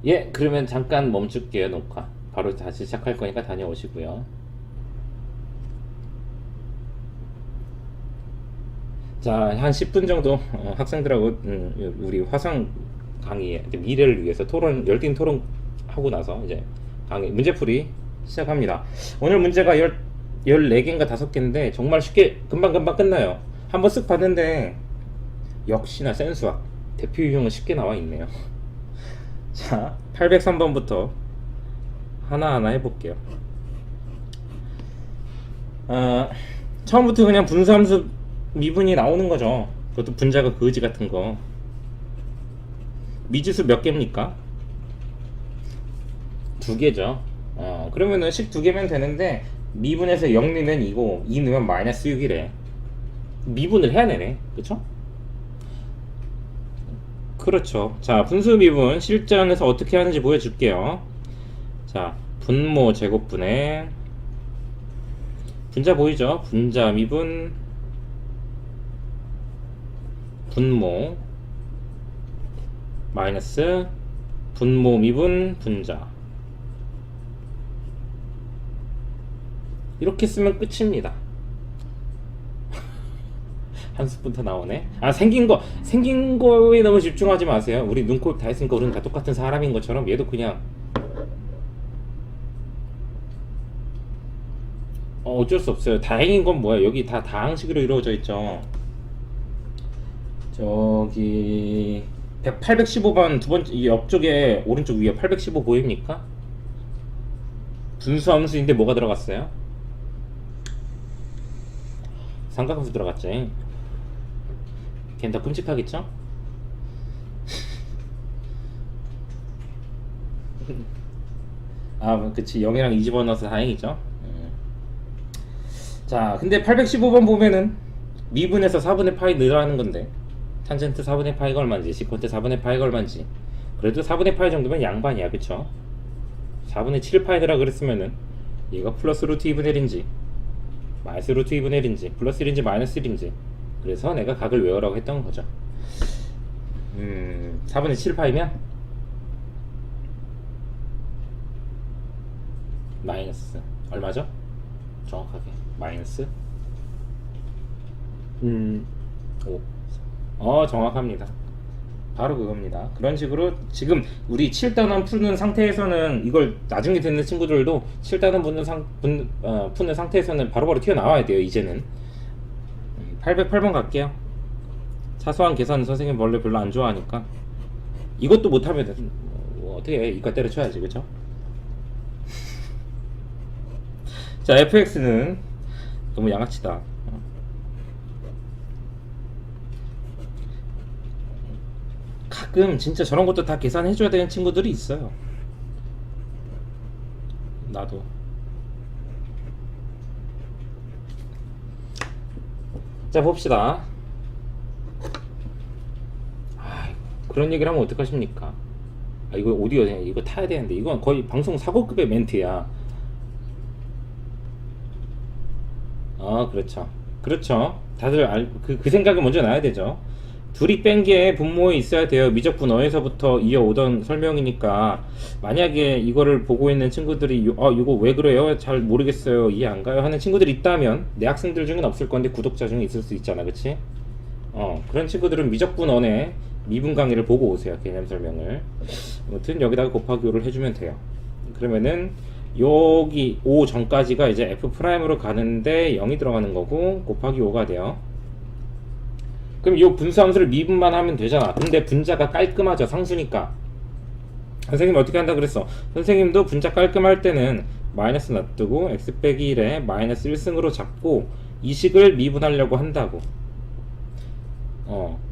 예, 그러면 잠깐 멈출게요, 녹화. 바로 다시 시작할 거니까 다녀오시고요. 자, 한 10분 정도 학생들하고 우리 화상 강의 미래를 위해서 열띤 토론 하고 나서 이제 강의 문제풀이 시작합니다. 오늘 문제가 14개인가 5개인데 정말 쉽게 금방금방 끝나요. 한번 쓱 봤는데 역시나 센수학 대표 유형은 쉽게 나와 있네요. 자, 803번부터 하나하나 해볼게요. 처음부터 그냥 분수함수 미분이 나오는 거죠. 그것도 분자가 거지 같은 거. 미지수 몇 개입니까? 2개죠. 그러면은 식 2개면 되는데 미분에서 0 넣으면 2고 2 넣으면 마이너스 6이래. 미분을 해야 되네. 그쵸? 그렇죠. 자, 분수 미분 실전에서 어떻게 하는지 보여줄게요. 자, 분모 제곱분의 분자 보이죠? 분자 미분 분모 마이너스 분모 미분 분자. 이렇게 쓰면 끝입니다. 한 숲부터 나오네. 아, 생긴 거에 너무 집중하지 마세요. 우리 눈, 코, 다 있으니까 우리는 다 똑같은 사람인 것처럼 얘도 그냥 어쩔 수 없어요. 다행인 건 뭐야? 여기 다 다항식으로 이루어져 있죠. 저기 815번 두 번째 이 옆쪽에 오른쪽 위에 815 보입니까? 분수함수인데 뭐가 들어갔어요? 삼각함수 들어갔지. 걔는 더 끔찍하겠죠? 아, 그치. 0이랑 2 집어넣어서 다행이죠. 자, 근데 815번 보면은 미분에서 4분의 파이 늘어나는 건데 탄젠트 4분의 파이가 얼마인지 시컨트 4분의 파이가 얼마인지 그래도 4분의 파이 정도면 양반이야, 그쵸? 4분의 7 파이 늘어 그랬으면은 얘가 플러스 루트 2분의 1인지 마이너스 루트 2분의 1인지 플러스 1인지 마이너스 1인지 그래서 내가 각을 외우라고 했던 거죠. 4분의 7 파이면 마이너스 얼마죠? 정확하게 마이너스 5. 정확합니다. 바로 그겁니다. 그런 식으로 지금 우리 7단원 푸는 상태에서는 이걸 나중에 듣는 친구들도 7단원 푸는 상태에서는 바로바로 튀어나와야 돼요. 이제는 808번 갈게요. 사소한 계산 선생님 원래 별로 안 좋아하니까 이것도 못하면 어떻게 해? 이과 때려쳐야지, 그쵸? 자, fx는 너무 양아치다. 가끔 진짜 저런 것도 다 계산해줘야 되는 친구들이 있어요. 나도. 자, 봅시다. 그런 얘기를 하면 어떡하십니까? 이거 오디오 이거 타야 되는데 이건 거의 방송 사고급의 멘트야. 그렇죠. 그렇죠. 다들 그 생각이 먼저 나야 되죠. 둘이 뺀 게 분모에 있어야 돼요. 미적분 어에서부터 이어오던 설명이니까 만약에 이거를 보고 있는 친구들이 이거 왜 그래요? 잘 모르겠어요. 이해 안 가요? 하는 친구들이 있다면 내 학생들 중엔 없을 건데 구독자 중에 있을 수 있잖아. 그치? 그런 친구들은 미적분 원의 미분 강의를 보고 오세요. 개념 설명을. 아무튼 여기다가 곱하기 5를 해주면 돼요. 그러면은 여기 5 전까지가 이제 F'으로 가는데 0이 들어가는 거고 곱하기 5가 돼요. 그럼 이 분수함수를 미분만 하면 되잖아. 근데 분자가 깔끔하죠. 상수니까. 선생님 어떻게 한다 그랬어? 선생님도 분자 깔끔할 때는 마이너스 놔두고 x 빼기 1에 마이너스 1승으로 잡고 이 식을 미분하려고 한다고.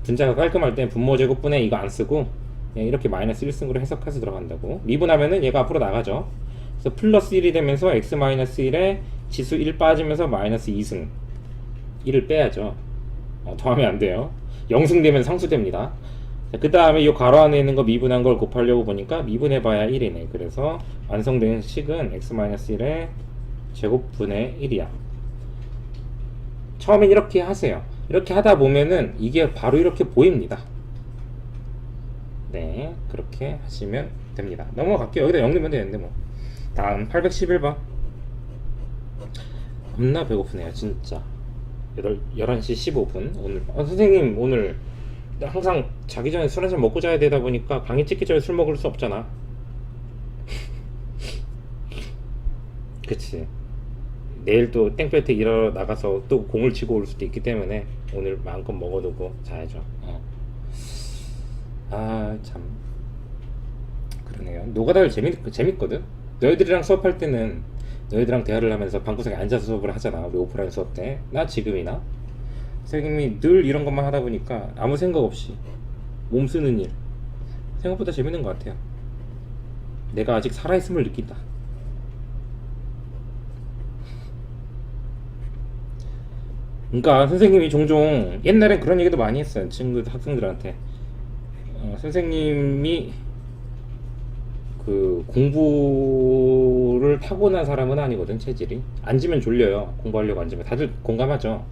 분자가 깔끔할 때 분모 제곱분에 이거 안 쓰고 그냥 이렇게 마이너스 1승으로 해석해서 들어간다고. 미분하면은 얘가 앞으로 나가죠. 그래서 플러스 1이 되면서 x 마이너스 1에 지수 1 빠지면서 마이너스 2승 1을 빼야죠. 더하면 안 돼요. 0승 되면 상수됩니다. 그 다음에 이 가로 안에 있는 거 미분한 걸 곱하려고 보니까 미분해봐야 1이네. 그래서 완성된 식은 x-1의 제곱분의 1이야. 처음엔 이렇게 하세요. 이렇게 하다 보면은 이게 바로 이렇게 보입니다. 네, 그렇게 하시면 됩니다. 넘어갈게요. 여기다 0 넣으면 되는데 뭐. 다음 811번. 겁나 배고프네요, 진짜. 11시 15분. 오늘 선생님 오늘 항상 자기 전에 술 한잔 먹고 자야 되다 보니까 강의 찍기 전에 술 먹을 수 없잖아. 그치. 내일 또 땡볕에 일하러 나가서 또 공을 치고 올 수도 있기 때문에 오늘 마음껏 먹어두고 자야죠. 참 그러네요. 노가다를 재밌거든. 너희들이랑 수업할 때는 너희들랑 대화를 하면서 방구석에 앉아서 수업을 하잖아. 우리 오프라인 수업 때. 나 지금이나 선생님이 늘 이런 것만 하다 보니까 아무 생각 없이 몸 쓰는 일 생각보다 재밌는 것 같아요. 내가 아직 살아있음을 느낀다. 그러니까 선생님이 종종 옛날엔 그런 얘기도 많이 했어요. 학생들한테 선생님이 그 공부를 타고난 사람은 아니거든. 체질이 앉으면 졸려요. 공부하려고 앉으면. 다들 공감하죠.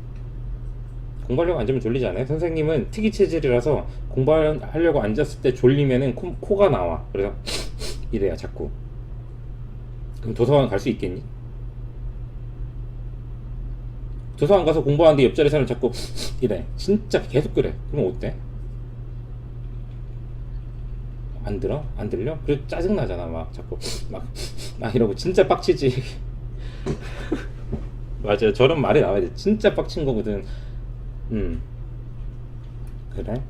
공부하려고 앉으면 졸리잖아요. 선생님은 특이 체질이라서 공부하려고 앉았을 때 졸리면은 코가 나와. 그래서 이래요 자꾸. 그럼 도서관 갈 수 있겠니? 도서관 가서 공부하는데 옆자리 사람 자꾸 이래. 진짜 계속 그래. 그럼 어때? 안 들어? 안 들려? 그래 짜증나잖아. 막 자꾸 막 이러고 진짜 빡치지. 맞아요. 저런 말이 나와야 돼. 진짜 빡친 거거든. 음 그래?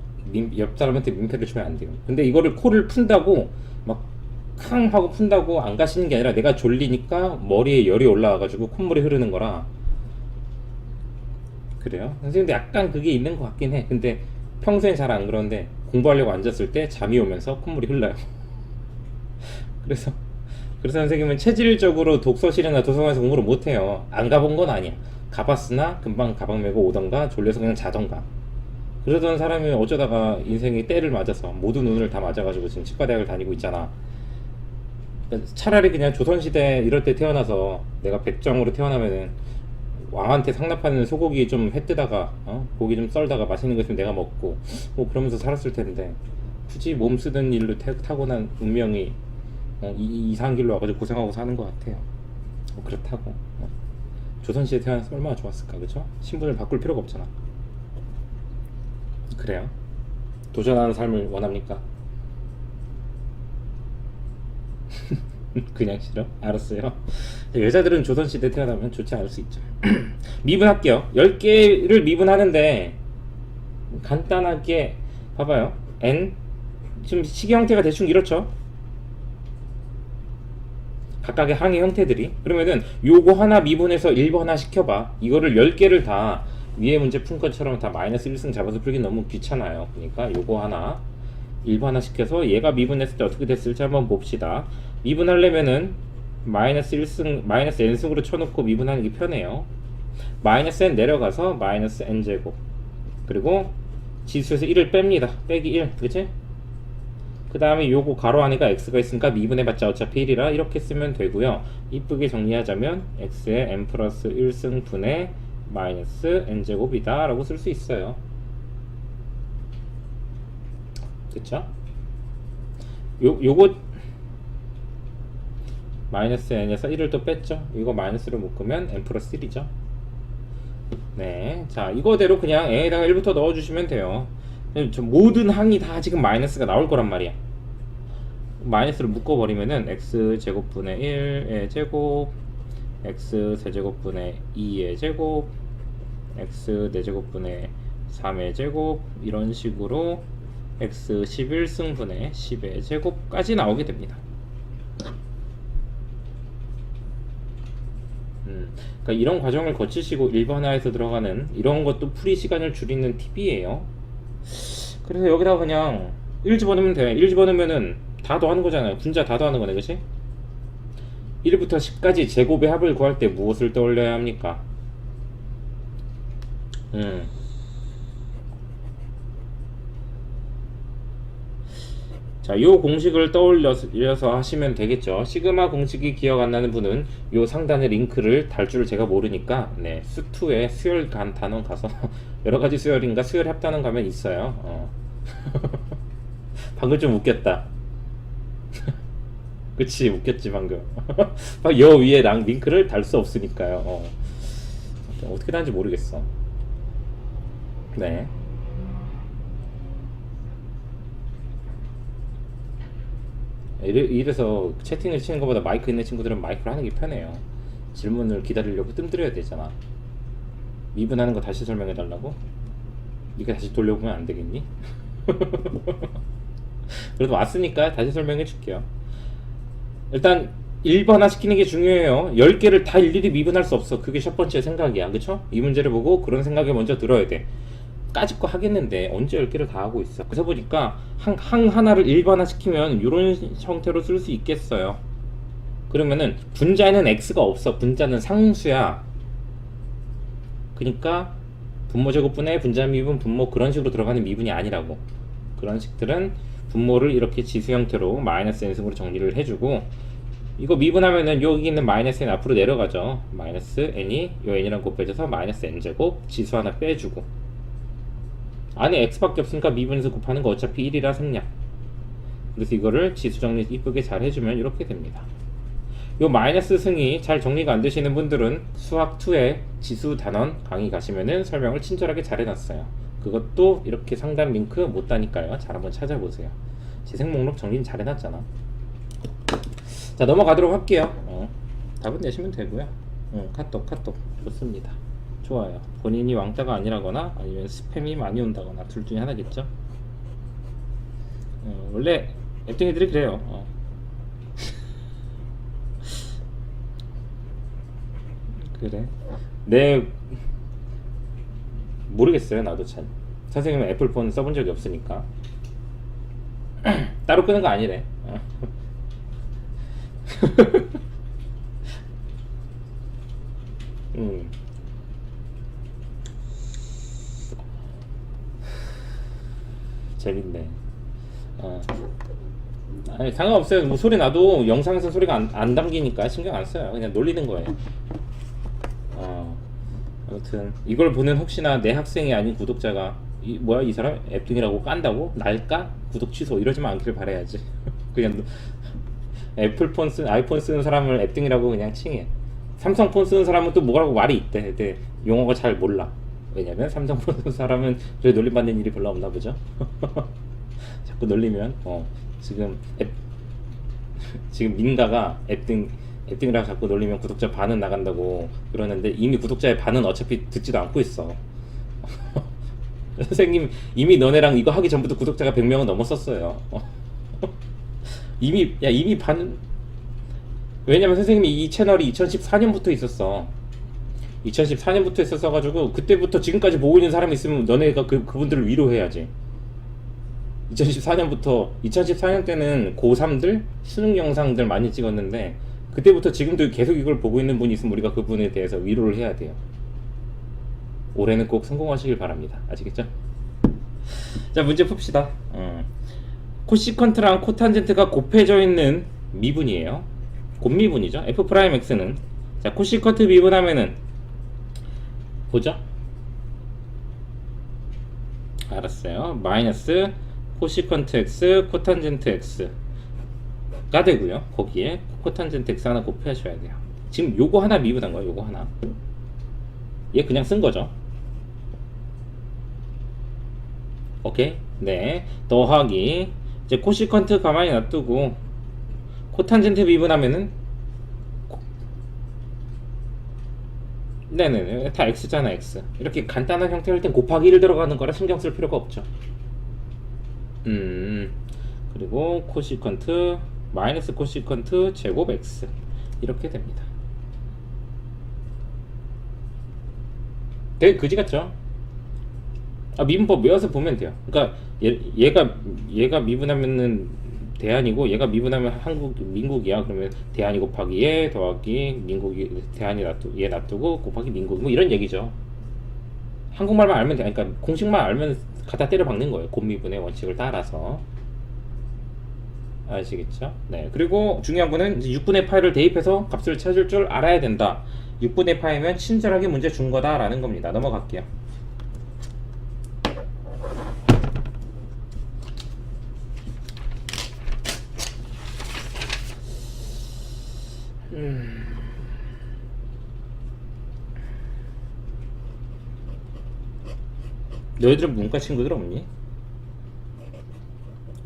옆 사람한테 민폐를 주면 안 돼요. 근데 이거를 코를 푼다고 막 캉 하고 푼다고 안 가시는 게 아니라 내가 졸리니까 머리에 열이 올라와가지고 콧물이 흐르는 거라. 그래요? 선생님도 약간 그게 있는 것 같긴 해. 근데 평소엔 잘 안 그러는데 공부하려고 앉았을 때 잠이 오면서 콧물이 흘러요. 그래서 선생님은 체질적으로 독서실이나 도서관에서 공부를 못해요. 안 가본 건 아니야. 가봤으나 금방 가방 메고 오던가 졸려서 그냥 자던가. 그러던 사람이 어쩌다가 인생에 때를 맞아서 모든 운을 다 맞아가지고 지금 치과대학을 다니고 있잖아. 그러니까 차라리 그냥 조선시대 이럴 때 태어나서 내가 백정으로 태어나면은 왕한테 상납하는 소고기 좀 회 뜨다가 고기 좀 썰다가 맛있는 거 있으면 내가 먹고 뭐 그러면서 살았을 텐데 굳이 몸 쓰던 일로 타고난 운명이 이상한 길로 와가지고 고생하고 사는 것 같아요. 그렇다고 조선시대 태어나서 얼마나 좋았을까. 그쵸? 신분을 바꿀 필요가 없잖아. 그래요? 도전하는 삶을 원합니까? 그냥 싫어? 알았어요. 여자들은 조선시대 태어나면 좋지 않을 수 있죠. 미분할게요. 10개를 미분하는데 간단하게 봐봐요. n 지금 식의 형태가 대충 이렇죠. 각각의 항의 형태들이. 그러면은 요거 하나 미분해서 1번화 시켜봐. 이거를 10개를 다 위에 문제 푼 것처럼 다 마이너스 1승 잡아서 풀기 너무 귀찮아요. 그러니까 요거 하나 1번화 시켜서 얘가 미분했을 때 어떻게 됐을지 한번 봅시다. 미분하려면은 마이너스 1승 마이너스 n승으로 쳐놓고 미분하는 게 편해요. 마이너스 n 내려가서 마이너스 n제곱, 그리고 지수에서 1을 뺍니다. 빼기 1, 그치? 그 다음에 요거 가로 안에가 x가 있으니까 미분해봤자 어차피 1이라 이렇게 쓰면 되고요. 이쁘게 정리하자면 x의 n 플러스 1승분의 마이너스 n제곱이다 라고 쓸 수 있어요. 그쵸? 요거 마이너스 n에서 1을 또 뺐죠. 이거 마이너스를 묶으면 n 플러스 1이죠. 네, 자 이거대로 그냥 n에다가 1부터 넣어주시면 돼요. 모든 항이 다 지금 마이너스가 나올 거란 말이야. 마이너스를 묶어버리면은 x 제곱분의 1의 제곱, x 세제곱분의 2의 제곱, x 4제곱분의 3의 제곱, 이런 식으로 x 11승분의 10의 제곱까지 나오게 됩니다. 그러니까 이런 과정을 거치시고 일반화에서 들어가는 이런 것도 풀이 시간을 줄이는 팁이에요. 그래서 여기다가 그냥 1 집어넣으면 돼. 1 집어넣으면은 다 더하는 거잖아요. 분자 다 더하는 거네, 그치? 1부터 10까지 제곱의 합을 구할 때 무엇을 떠올려야 합니까? 자, 요 공식을 떠올려서 하시면 되겠죠. 시그마 공식이 기억 안 나는 분은 요 상단의 링크를 달 줄을 제가 모르니까 네, 수2에 수열 단원 가서 여러 가지 수열인가 수열 합단원 가면 있어요. 방금 좀 웃겼다. 그치, 웃겼지 방금. 요 위에 링크를 달 수 없으니까요. 어떻게 다는지 모르겠어. 네. 이래서 채팅을 치는 것보다 마이크 있는 친구들은 마이크를 하는 게 편해요. 질문을 기다리려고 뜸들여야 되잖아. 미분하는 거 다시 설명해 달라고? 네가 다시 돌려보면 안 되겠니? 그래도 왔으니까 다시 설명해 줄게요. 일단 1번화 시키는 게 중요해요. 10개를 다 일일이 미분할 수 없어. 그게 첫 번째 생각이야. 그쵸? 이 문제를 보고 그런 생각이 먼저 들어야 돼. 까짓 거 하겠는데 언제 10개를 다 하고 있어. 그래서 보니까 항 하나를 1번화 시키면 이런 형태로 쓸 수 있겠어요. 그러면은 분자에는 x가 없어. 분자는 상수야. 그러니까 분모 제곱분의 분자 미분 분모, 그런 식으로 들어가는 미분이 아니라고. 그런 식들은 분모를 이렇게 지수 형태로 마이너스 n승으로 정리를 해주고, 이거 미분하면은 여기 있는 마이너스 n 앞으로 내려가죠. 마이너스 n이 요 n이랑 곱해져서 마이너스 n제곱, 지수 하나 빼주고, 안에 x밖에 없으니까 미분해서 곱하는 거 어차피 1이라 생략. 그래서 이거를 지수 정리 이쁘게 잘 해주면 이렇게 됩니다. 요 마이너스 승이 잘 정리가 안 되시는 분들은 수학 2에 지수 단원 강의 가시면은 설명을 친절하게 잘 해놨어요. 그것도 이렇게 상단 링크 못 다니까요. 잘 한번 찾아보세요. 재생 목록 정리는 잘 해놨잖아. 자, 넘어가도록 할게요. 답은 내시면 되고요. 카톡 좋습니다. 좋아요. 본인이 왕따가 아니라거나 아니면 스팸이 많이 온다거나 둘 중에 하나겠죠. 원래 앱등이들이 그래요. 그래. 모르겠어요. 나도 참. 선생님은 애플폰 써본 적이 없으니까. 따로 끄는 거 아니래. 음. 재밌네. 아니, 상관없어요. 뭐 소리 나도 영상에서 소리가 안 담기니까 신경 안 써요. 그냥 놀리는 거예요. 아무튼 이걸 보는 혹시나 내 학생이 아닌 구독자가 뭐야 이 사람 앱등이라고 깐다고 날까 구독 취소 이러지만 않기를 바라야지. 그냥 애플폰 쓰는 아이폰 쓰는 사람을 앱등이라고 그냥 칭해. 삼성폰 쓰는 사람은 또 뭐라고 말이 있대. 근데 용어가 잘 몰라. 왜냐면 삼성폰 쓰는 사람은 그래 놀림받는 일이 별로 없나 보죠. 자꾸 놀리면 지금 지금 민가가 앱등이라고 자꾸 놀리면 구독자 반은 나간다고 그러는데 이미 구독자의 반은 어차피 듣지도 않고 있어. 선생님 이미 너네랑 이거 하기 전부터 구독자가 100명은 넘었었어요. 이미 반은. 왜냐면 선생님이 이 채널이 2014년부터 있었어. 2014년부터 있었어가지고 그때부터 지금까지 보고 있는 사람이 있으면 너네가 그분들을 위로해야지. 2014년 때는 고3들 수능 영상들 많이 찍었는데 그때부터 지금도 계속 이걸 보고 있는 분이 있으면 우리가 그분에 대해서 위로를 해야 돼요. 올해는 꼭 성공하시길 바랍니다. 아시겠죠? 자, 문제 풉시다. 코시컨트랑 코탄젠트가 곱해져 있는 미분이에요. 곱미분이죠. F'X는 자, 코시컨트 미분하면은 보죠? 알았어요. 마이너스 코시컨트 X, 코탄젠트 X가 되고요. 거기에 코탄젠트 X 하나 곱해줘야 돼요. 지금 요거 하나 미분한 거예요. 요거 하나. 얘 그냥 쓴 거죠. 오케이? 네. 더하기 이제 코시컨트 가만히 놔두고 코탄젠트 미분하면은 네네네 다 X잖아. X 이렇게 간단한 형태일 땐 곱하기 1 들어가는 거라 신경 쓸 필요가 없죠. 그리고 코시컨트 마이너스 코시컨트 제곱 X 이렇게 됩니다. 되게 그지 같죠? 미분법 외워서 보면 돼요. 그러니까 얘가 미분하면은 대안이고 얘가 미분하면 민국이야. 그러면 대안이 곱하기 얘 더하기 민국이 대안이 얘 놔두고 곱하기 민국 뭐 이런 얘기죠. 한국말만 알면 돼. 그러니까 공식만 알면 갖다 때려 박는 거예요. 곱미분의 원칙을 따라서. 아시겠죠? 네. 그리고 중요한 거는 이제 6분의 파이를 대입해서 값을 찾을 줄 알아야 된다. 6분의 파이면 친절하게 문제 준 거다라는 겁니다. 넘어갈게요. 너희들은 문과 친구들 없니?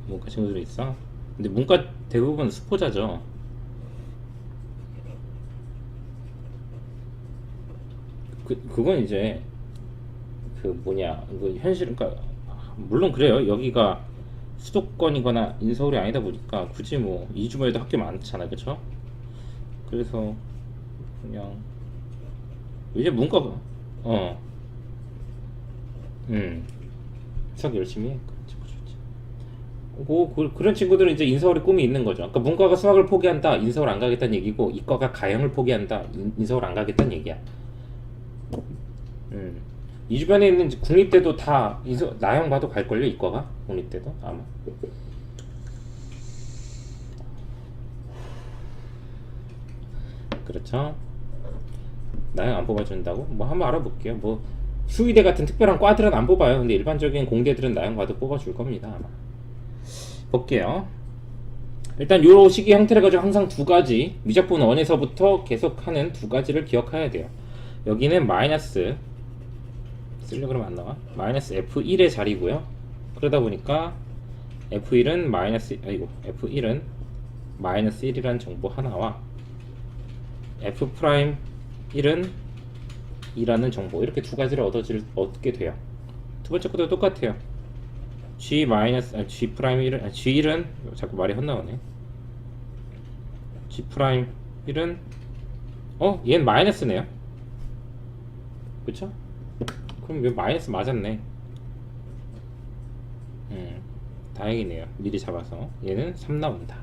문과 친구들 있어? 근데 문과 대부분 수포자죠. 그건 이제 현실. 그러니까 물론 그래요. 여기가 수도권이거나 인서울이 아니다 보니까 굳이 뭐 2주말에도 학교 많잖아, 그쵸? 그래서 그냥 이제 문과가 수학 열심히 해. 그런 친구들은 이제 인서울의 꿈이 있는 거죠. 그러니까 문과가 수학을 포기한다, 인서울 안 가겠다는 얘기고, 이과가 가형을 포기한다, 인서울 안 가겠다는 얘기야. 이 주변에 있는 국립대도 다 나형 봐도 갈걸요. 이과가 국립대도 아마. 그렇죠. 나형 안 뽑아준다고? 뭐 한번 알아볼게요. 뭐 수의대 같은 특별한 과들은 안 뽑아요. 근데 일반적인 공대들은 나형 봐도 뽑아줄 겁니다 아마. 볼게요. 일단 요 식의 형태를 가지고 항상 두 가지 미적분 원에서부터 계속하는 두 가지를 기억해야 돼요. 여기는 마이너스 쓰려고 그러면 안 나와. 마이너스 F1의 자리고요. 그러다 보니까 F1은 F1은 마이너스 1이라는 정보 하나와 F'1은 2라는 정보, 이렇게 두 가지를 얻게 돼요. 두 번째 것도 똑같아요. G'1은 자꾸 말이 헛나오네. G'1은 얘는 마이너스네요. 그쵸? 그럼 왜 마이너스 맞았네. 다행이네요. 미리 잡아서. 얘는 3 나온다.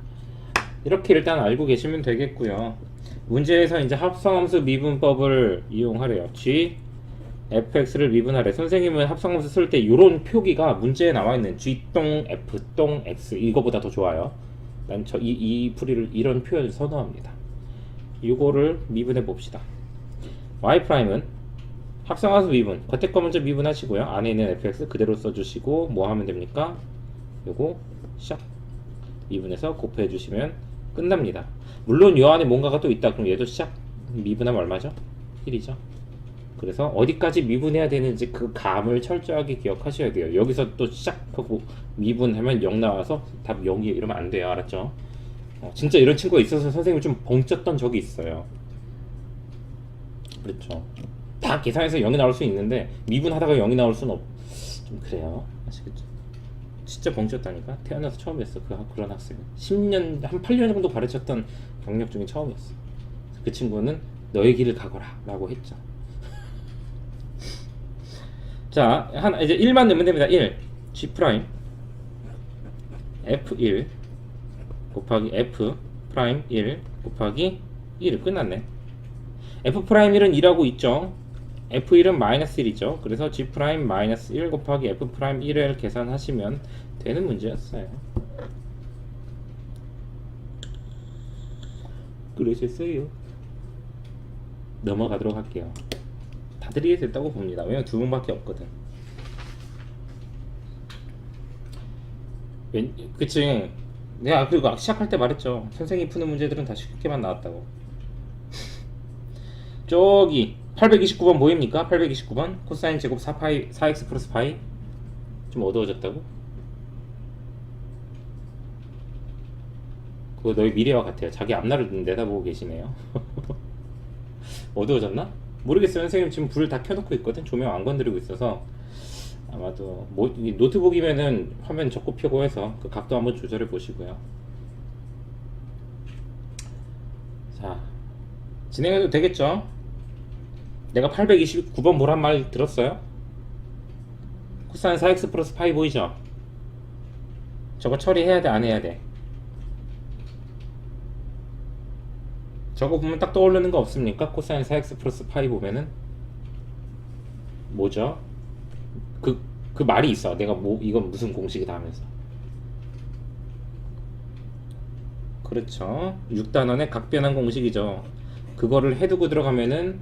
이렇게 일단 알고 계시면 되겠고요. 문제에서 이제 합성함수 미분법을 이용하래요. G fx를 미분하래. 선생님은 합성함수 쓸 때 이런 표기가 문제에 나와 있는 G 똥 F 똥 X 이거보다 더 좋아요. 난 이 풀이를 이런 표현을 선호합니다. 이거를 미분해 봅시다. y 프라임은 합성함수 미분, 겉에 거 먼저 미분하시고요. 안에 있는 fx 그대로 써주시고 뭐 하면 됩니까? 요거 샥 미분해서 곱해 주시면 끝납니다. 물론 요 안에 뭔가가 또 있다. 그럼 얘도 샥 미분하면 얼마죠? 1이죠. 그래서 어디까지 미분해야 되는지 그 감을 철저하게 기억하셔야 돼요. 여기서 또 샥 하고 미분하면 0 나와서 답 0이에요. 이러면 안 돼요. 알았죠? 진짜 이런 친구가 있어서 선생님이 좀 벙쪘던 적이 있어요. 그렇죠. 다 계산해서 0이 나올 수 있는데 미분하다가 0이 나올 수는 좀 그래요. 아시겠죠? 진짜 벙쪘다니까. 태어나서 처음이었어. 그런 학생은 10년 한 8년 정도 가르쳤던 경력 중에 처음이었어. 그 친구는 너의 길을 가거라 라고 했죠. 자, 이제 1만 넣으면 됩니다. 1 G 프라임 F1 곱하기 F 프라임 1 곱하기 1 끝났네. F 프라임 1은 2라고 있죠. F1은 마이너스 1이죠. 그래서 G 프라임 마이너스 1 곱하기 F 프라임 1을 계산하시면 되는 문제였어요. 그러셨어요. 넘어가도록 할게요. 다들 이해됐다고 봅니다. 왜냐면 두 분밖에 없거든. 그치. 내가 그리고 시작할 때 말했죠. 선생님이 푸는 문제들은 다 쉽게만 나왔다고. 저기 829번 보입니까? 829번 코사인 제곱 4x 플러스 파이 좀 어두워졌다고? 그거 너희 미래와 같아요. 자기 앞날을 내다보고 계시네요. 어두워졌나? 모르겠어요. 선생님 지금 불 다 켜놓고 있거든. 조명 안 건드리고 있어서 아마도 노트북이면은 화면 적고 펴고 해서 그 각도 한번 조절해 보시고요. 자, 진행해도 되겠죠? 내가 829번 보란 말 들었어요? 코사인 4x 플러스 파이 보이죠? 저거 처리해야 돼, 안 해야 돼? 저거 보면 딱 떠오르는 거 없습니까? 코사인 4x 플러스 파이 보면은 뭐죠? 그 말이 있어. 내가 이건 무슨 공식이다 하면서. 그렇죠. 6단원의 각변환 공식이죠. 그거를 해두고 들어가면은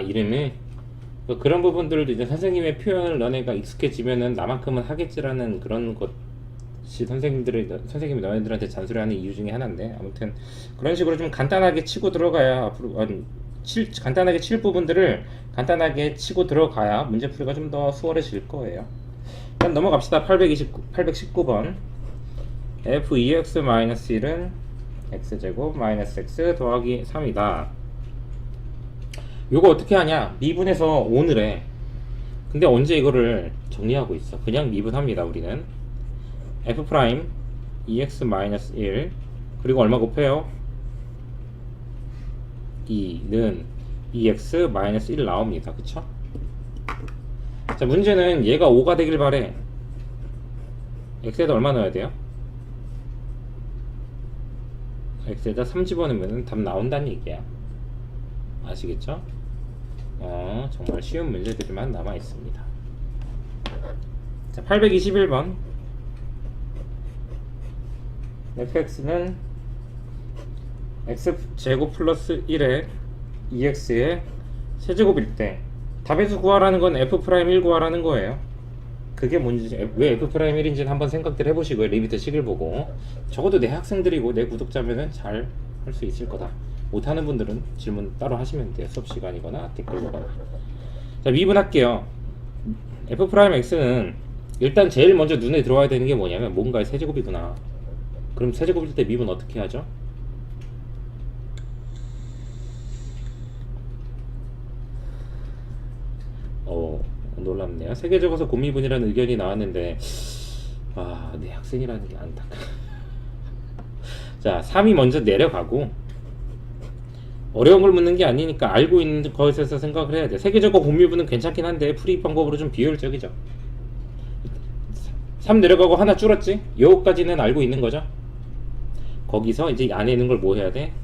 이름이 그런 부분들도 이제 선생님의 표현을 너네가 익숙해지면은 나만큼은 하겠지라는 그런 것이 선생님이 너네들한테 잔소리하는 이유 중에 하나인데, 아무튼 그런 식으로 좀 간단하게 치고 들어가야 앞으로 간단하게 칠 부분들을 간단하게 치고 들어가야 문제풀이가 좀 더 수월해질 거예요. 일단 넘어갑시다. 819번 f2x-1은 x제곱 마이너스 x 더하기 3이다. 요거 어떻게 하냐? 미분해서 오늘에. 근데 언제 이거를 정리하고 있어? 그냥 미분합니다. 우리는 f 프라임 2x-1 그리고 얼마 곱해요? 2는 2x-1 나옵니다. 그쵸? 자, 문제는 얘가 5가 되길 바래. x에다 얼마 넣어야 돼요? x에다 3 집어넣으면 답 나온다는 얘기야. 아시겠죠? 정말 쉬운 문제들만 남아 있습니다. 자, 821번 fx는 x제곱 플러스 1에 2x의 세제곱일 때 답에서 구하라는 건 f'1 구하라는 거예요. 그게 뭔지 왜 F 프라임 1인지는 한번 생각들 해보시고요. 리미트 식을 보고 적어도 내 학생들이고 내 구독자면은 잘 할 수 있을 거다. 못하는 분들은 질문 따로 하시면 돼요. 수업 시간이거나 댓글로거나. 자, 미분할게요. F 프라임 X는 일단 제일 먼저 눈에 들어와야 되는 게 뭐냐면 뭔가의 세제곱이구나. 그럼 세제곱일 때 미분 어떻게 하죠? 놀랍네요. 세계적으로 고미분이라는 의견이 나왔는데 내 학생이라는 게 안타까. 자, 3이 먼저 내려가고 어려운 걸 묻는 게 아니니까 알고 있는 것에서 생각을 해야 돼. 세계적으로 고미분은 괜찮긴 한데 풀이 방법으로 좀 비효율적이죠. 3 내려가고 하나 줄었지? 요거까지는 알고 있는 거죠. 거기서 이제 안에 있는 걸 뭐 해야 돼?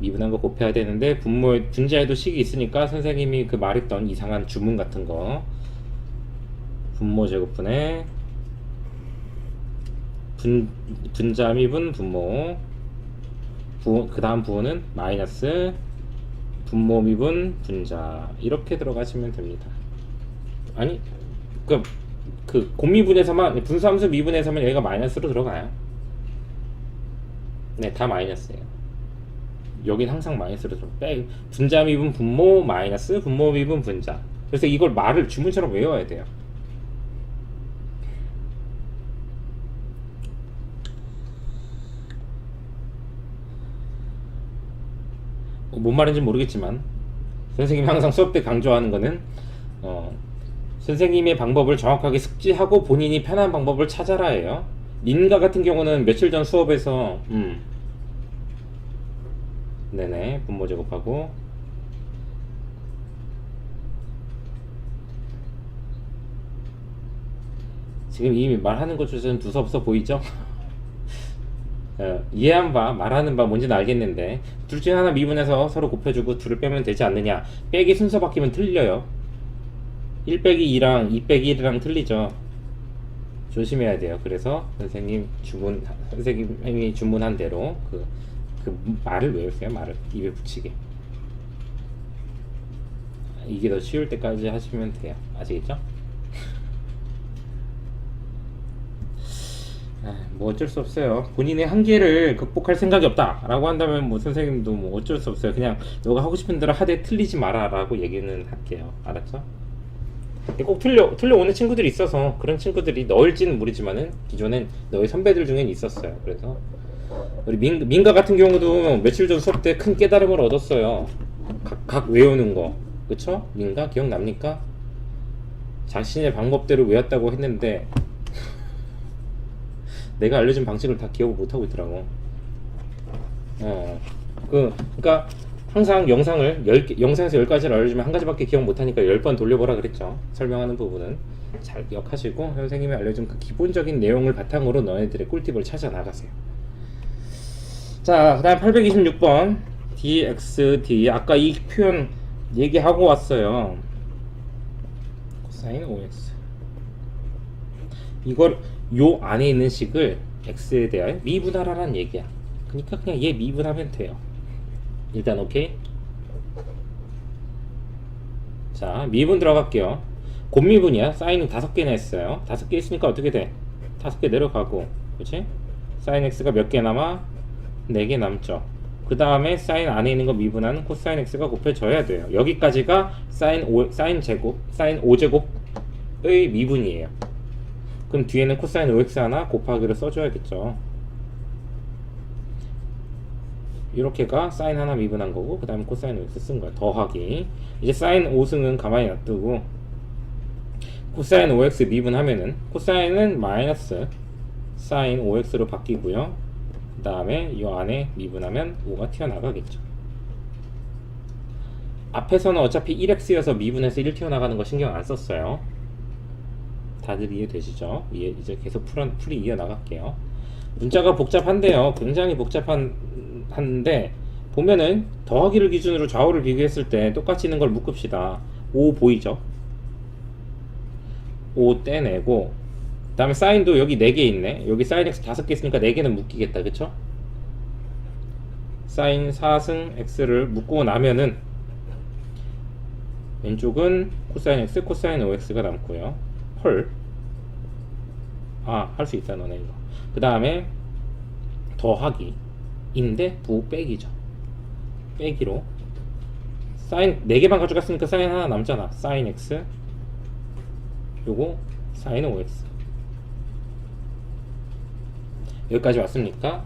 미분한 거 곱해야 되는데 분자에도 식이 있으니까 선생님이 그 말했던 이상한 주문 같은 거 분모 제곱분의 분자 미분 분모 그 다음 부호는 마이너스 분모 미분 분자 이렇게 들어가시면 됩니다. 아니 그 곱미분에서만 분수함수 미분에서만 여기가 마이너스로 들어가요. 네, 다 마이너스예요. 여긴 항상 마이너스로 들어. 분자 미분 분모 마이너스 분모 미분 분자. 그래서 이걸 말을 주문처럼 외워야 돼요. 뭔 말인지 모르겠지만 선생님이 항상 수업 때 강조하는 거는 선생님의 방법을 정확하게 숙지하고 본인이 편한 방법을 찾아라예요. 민가 같은 경우는 며칠 전 수업에서 네네 분모 제곱하고 지금 이미 말하는 것조차는 두서없어 보이죠? 이해한 바 말하는 바 뭔지는 알겠는데 둘 중에 하나 미분해서 서로 곱해주고 둘을 빼면 되지 않느냐. 빼기 순서 바뀌면 틀려요. 1 빼기 2랑 2 빼기 1이랑 틀리죠. 조심해야 돼요. 그래서 선생님이 주문한 대로 그 말을 외우세요. 말을 입에 붙이게. 이게 더 쉬울 때까지 하시면 돼요. 아시겠죠? 뭐 어쩔 수 없어요. 본인의 한계를 극복할 생각이 없다 라고 한다면 뭐 선생님도 뭐 어쩔 수 없어요. 그냥 너가 하고 싶은 대로 하되 틀리지 마라 라고 얘기는 할게요. 알았죠? 꼭 틀려오는 친구들이 있어서 그런 친구들이 너일지는 모르지만은 기존엔 너의 선배들 중엔 있었어요. 그래서 우리 민가 같은 경우도 며칠 전 수업 때 큰 깨달음을 얻었어요. 각 외우는 거. 그쵸? 민가 기억납니까? 자신의 방법대로 외웠다고 했는데 내가 알려준 방식을 다 기억을 못하고 있더라고. 그러니까 항상 영상에서 10가지를 알려주면 한 가지밖에 기억 못하니까 10번 돌려보라 그랬죠. 설명하는 부분은 잘 기억하시고 선생님이 알려준 그 기본적인 내용을 바탕으로 너네들의 꿀팁을 찾아 나가세요. 자, 그 다음 826번 dxd 아까 이 표현 얘기하고 왔어요. 코사인 5x 이걸 요 안에 있는 식을 x에 대하여 미분하라는 얘기야. 그러니까 그냥 얘 미분하면 돼요. 일단 오케이. 자, 미분 들어갈게요. 곱미분이야. 사인은 5개나 했어요. 5개 있으니까 어떻게 돼? 5개 내려가고, 그치? 사인 x가 몇 개 남아? 4개 남죠. 그 다음에 사인 안에 있는 거 미분하는 코사인 x가 곱해져야 돼요. 여기까지가 사인 5제곱의 미분이에요. 그럼 뒤에는 코사인 5x 하나 곱하기를 써줘야겠죠. 이렇게가 사인 하나 미분한 거고 그 다음에 코사인 5x 쓴 거야. 더하기. 이제 사인 5승은 가만히 놔두고 코사인 5x 미분하면은 코사인은 마이너스 사인 5x로 바뀌고요. 그 다음에 이 안에 미분하면 5가 튀어나가겠죠. 앞에서는 어차피 1x여서 미분해서 1 튀어나가는 거 신경 안 썼어요. 다들 이해되시죠? 이제 계속 풀이 이어나갈게요. 문자가 복잡한데요. 굉장히 복잡한데 보면은 더하기를 기준으로 좌우를 비교했을 때 똑같이 있는 걸 묶읍시다. 5 보이죠? 5 떼내고 그 다음에 사인도 여기 4개 있네. 여기 사인 x 5개 있으니까 4개는 묶이겠다. 그쵸? 사인 4승 x를 묶고 나면은 왼쪽은 코사인 x, 코사인 5x가 남고요. 헐. 아, 할 수 있다 너네 이거. 그 다음에 더하기 인데 부 빼기죠. 빼기로 사인 4개만 가져갔으니까 사인 하나 남잖아. 사인 x 요거 사인 5x. 여기까지 왔습니까?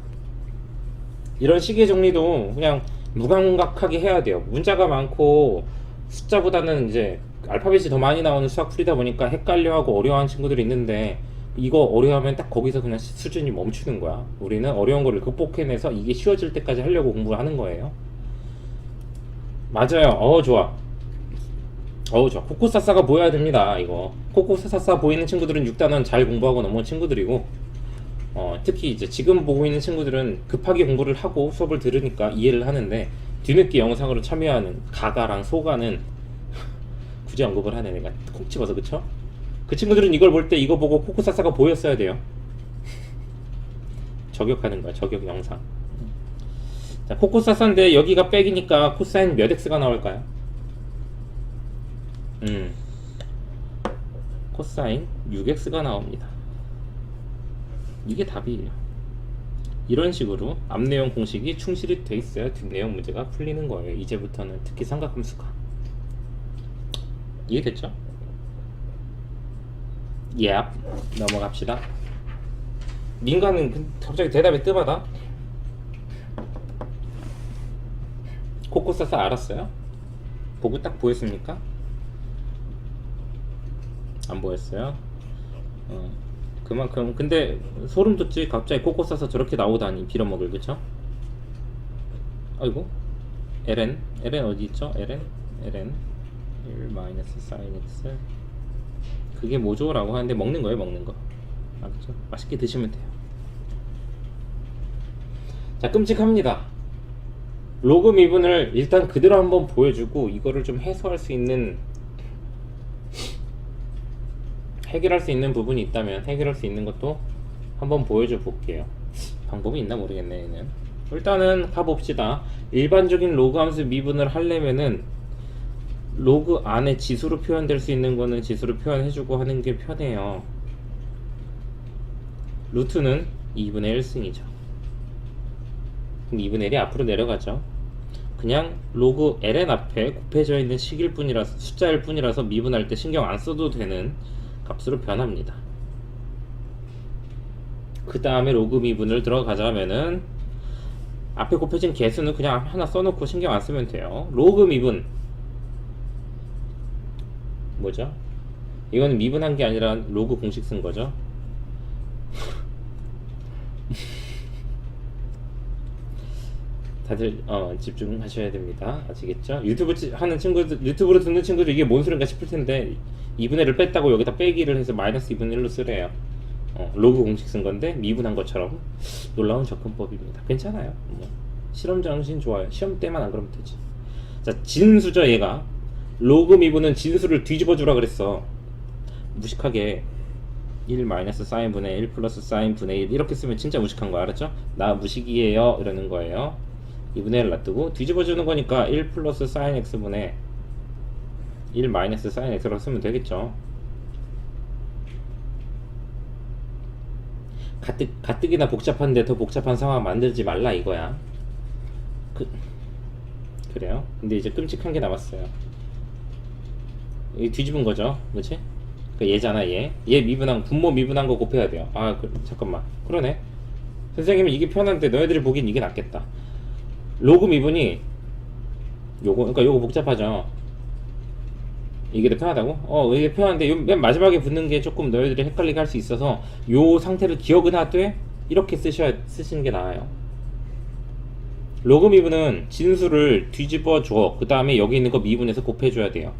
이런 식의 정리도 그냥 무감각하게 해야 돼요. 문자가 많고 숫자보다는 이제 알파벳이 더 많이 나오는 수학 풀이다 보니까 헷갈려하고 어려워하는 친구들이 있는데, 이거 어려워하면 딱 거기서 그냥 수준이 멈추는 거야. 우리는 어려운 거를 극복해내서 이게 쉬워질 때까지 하려고 공부를 하는 거예요. 맞아요. 좋아. 좋아. 코코사사가 보여야 됩니다. 이거 코코사사 보이는 친구들은 6단원 잘 공부하고 넘어온 친구들이고, 특히 이제 지금 보고 있는 친구들은 급하게 공부를 하고 수업을 들으니까 이해를 하는데, 뒤늦게 영상으로 참여하는 가가랑 소가는 굳이 언급을 하네 내가 콕 집어서. 그쵸? 그 친구들은 이걸 볼 때 이거 보고 코코사사가 보였어야 돼요. 저격하는 거야. 저격 영상. 자, 코코사사인데 여기가 백이니까 코사인 몇 x가 나올까요? 코사인 6x가 나옵니다. 이게 답이에요. 이런 식으로 앞 내용 공식이 충실히 돼 있어야 뒷 내용 문제가 풀리는 거예요. 이제부터는 특히 삼각함수가. 이해됐죠? 넘어갑시다. 민가는 갑자기 대답이 뜸하다. 코코사사 알았어요? 보고 딱 보였습니까? 안 보였어요? 그만큼 근데 소름 돋지. 갑자기 코코사사 저렇게 나오다니 빌어먹을. 그쵸? 아이고 ln 어디 있죠? ln 1 마이너스 사인 x. 그게 뭐죠? 라고 하는데 먹는 거예요. 먹는 거. 알겠죠? 맛있게 드시면 돼요. 자, 끔찍합니다. 로그 미분을 일단 그대로 한번 보여주고 이거를 좀 해소할 수 있는, 해결할 수 있는 부분이 있다면 해결할 수 있는 것도 한번 보여줘 볼게요. 방법이 있나 모르겠네 얘는. 일단은 가봅시다. 일반적인 로그 함수 미분을 하려면은 로그 안에 지수로 표현될 수 있는 거는 지수로 표현해주고 하는 게 편해요. 루트는 2분의 1승이죠. 그럼 2분의 1이 앞으로 내려가죠. 그냥 로그 ln 앞에 곱해져 있는 식일 뿐이라서, 숫자일 뿐이라서 미분할 때 신경 안 써도 되는 값으로 변합니다. 그 다음에 로그 미분을 들어가자면은 앞에 곱해진 개수는 그냥 하나 써놓고 신경 안 쓰면 돼요. 로그 미분 뭐죠? 이거는 미분한 게 아니라 로그 공식 쓴 거죠. 다들 집중하셔야 됩니다. 아시겠죠? 유튜브 하는 친구들, 유튜브로 듣는 친구들 이게 뭔 소린가 싶을 텐데 2분의 1을 뺐다고 여기다 빼기를 해서 마이너스 2분의 1로 쓰래요. 로그 공식 쓴 건데 미분한 것처럼. 놀라운 접근법입니다. 괜찮아요. 실험 정신 좋아요. 시험 때만 안 그러면 되지. 자, 진수죠 얘가. 로그 미분은 진수를 뒤집어 주라 그랬어. 무식하게 1 마이너스 사인 분의 1 플러스 사인 분의 1 이렇게 쓰면 진짜 무식한 거 알았죠? 나 무식이에요 이러는 거예요. 2분의 1 놔두고 뒤집어 주는 거니까 1 플러스 사인 x 분의 1 마이너스 사인 x라고 쓰면 되겠죠. 가뜩이나 복잡한데 더 복잡한 상황 만들지 말라 이거야. 그래요? 근데 이제 끔찍한 게 남았어요. 이 뒤집은 거죠, 그렇지? 그 얘잖아 얘 미분한, 분모 미분한 거 곱해야 돼요. 잠깐만, 그러네. 선생님이 이게 편한데 너희들이 보기엔 이게 낫겠다. 로그 미분이 그러니까 요거 복잡하죠. 이게 더 편하다고? 이게 편한데 맨 마지막에 붙는 게 조금 너희들이 헷갈리게 할 수 있어서 요 상태를 기억은 하되 이렇게 쓰시는 게 나아요. 로그 미분은 진수를 뒤집어 줘. 그 다음에 여기 있는 거 미분해서 곱해줘야 돼요.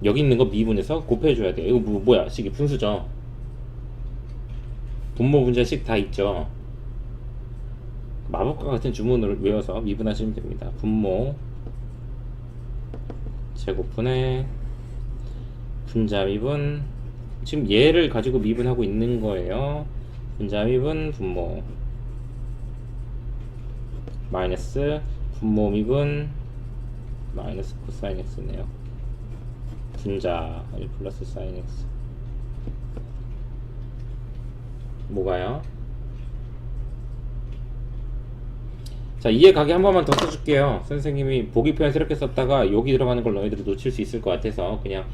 여기 있는 거 미분해서 곱해줘야 돼요. 이거 뭐야? 식이 분수죠. 분모 분자식 다 있죠. 마법과 같은 주문을 외워서 미분하시면 됩니다. 분모 제곱분의 분자 미분. 지금 얘를 가지고 미분하고 있는 거예요. 분자 미분 분모 마이너스 분모 미분 마이너스 코사인 x네요. 분자 1 플러스 사인 x. 뭐가요? 자, 이해가게 한 번만 더 써줄게요. 선생님이 보기 표현 이렇게 썼다가 여기 들어가는 걸 너희들이 놓칠 수 있을 것 같아서 그냥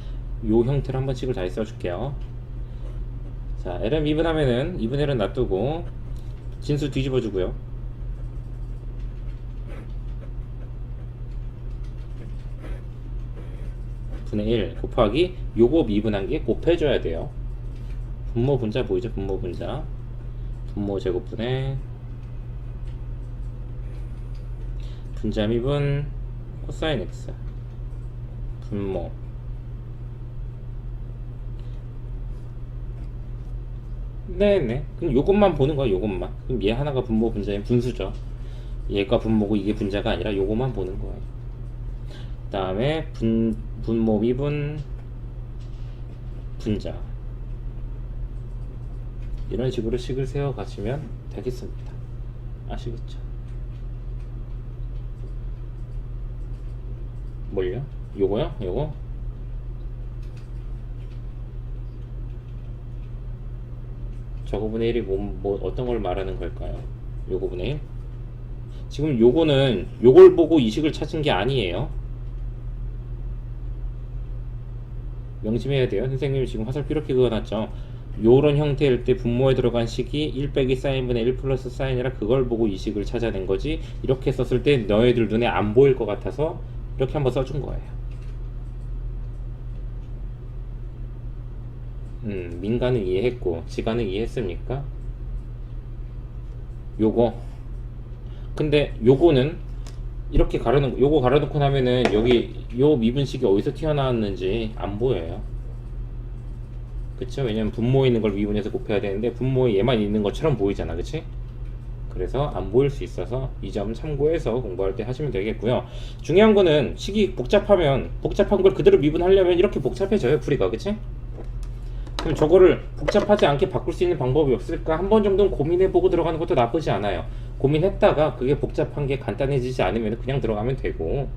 요 형태를 한 번씩을 잘 써줄게요. 자, ln 미분하면은 2분의 1은 놔두고 진수 뒤집어 주고요. 분의 1 곱하기 요거 미분한 게 곱해줘야 돼요. 분모 분자 보이죠? 분모 분자. 분모 제곱분의 분자 미분 코사인 x 분모. 네네. 그럼 요것만 보는 거야. 요것만. 그럼 얘 하나가 분모 분자인 분수죠. 얘가 분모고 이게 분자가 아니라 요것만 보는 거예요. 그 다음에 분모 미분 분자, 이런 식으로 식을 세워 가시면 되겠습니다. 아시겠죠? 뭘요? 요거요? 요거? 저거분의 1이 뭐 어떤 걸 말하는 걸까요? 요거분의 1? 지금 요거는 요걸 보고 이 식을 찾은 게 아니에요. 명심해야 돼요. 선생님이 지금 화살표 이렇게 그어놨죠. 요런 형태일 때 분모에 들어간 식이 1 빼기 사인분의 1 플러스 사인이라 그걸 보고 이 식을 찾아낸 거지, 이렇게 썼을 때 너희들 눈에 안 보일 것 같아서 이렇게 한번 써준 거예요. 민가는 이해했고 지가는 이해했습니까? 요거 근데 요거는 이렇게 가려놓고 요거 가려놓고 나면은 여기 요 미분식이 어디서 튀어나왔는지 안 보여요. 그쵸? 왜냐면 분모에 있는 걸 미분해서 곱해야 되는데 분모에 얘만 있는 것처럼 보이잖아. 그치? 그래서 안 보일 수 있어서 이 점 참고해서 공부할 때 하시면 되겠고요. 중요한 거는 식이 복잡하면 복잡한 걸 그대로 미분하려면 이렇게 복잡해져요. 풀이가. 그치? 그럼 저거를 복잡하지 않게 바꿀 수 있는 방법이 없을까? 한 번 정도는 고민해보고 들어가는 것도 나쁘지 않아요. 고민했다가 그게 복잡한 게 간단해지지 않으면 그냥 들어가면 되고,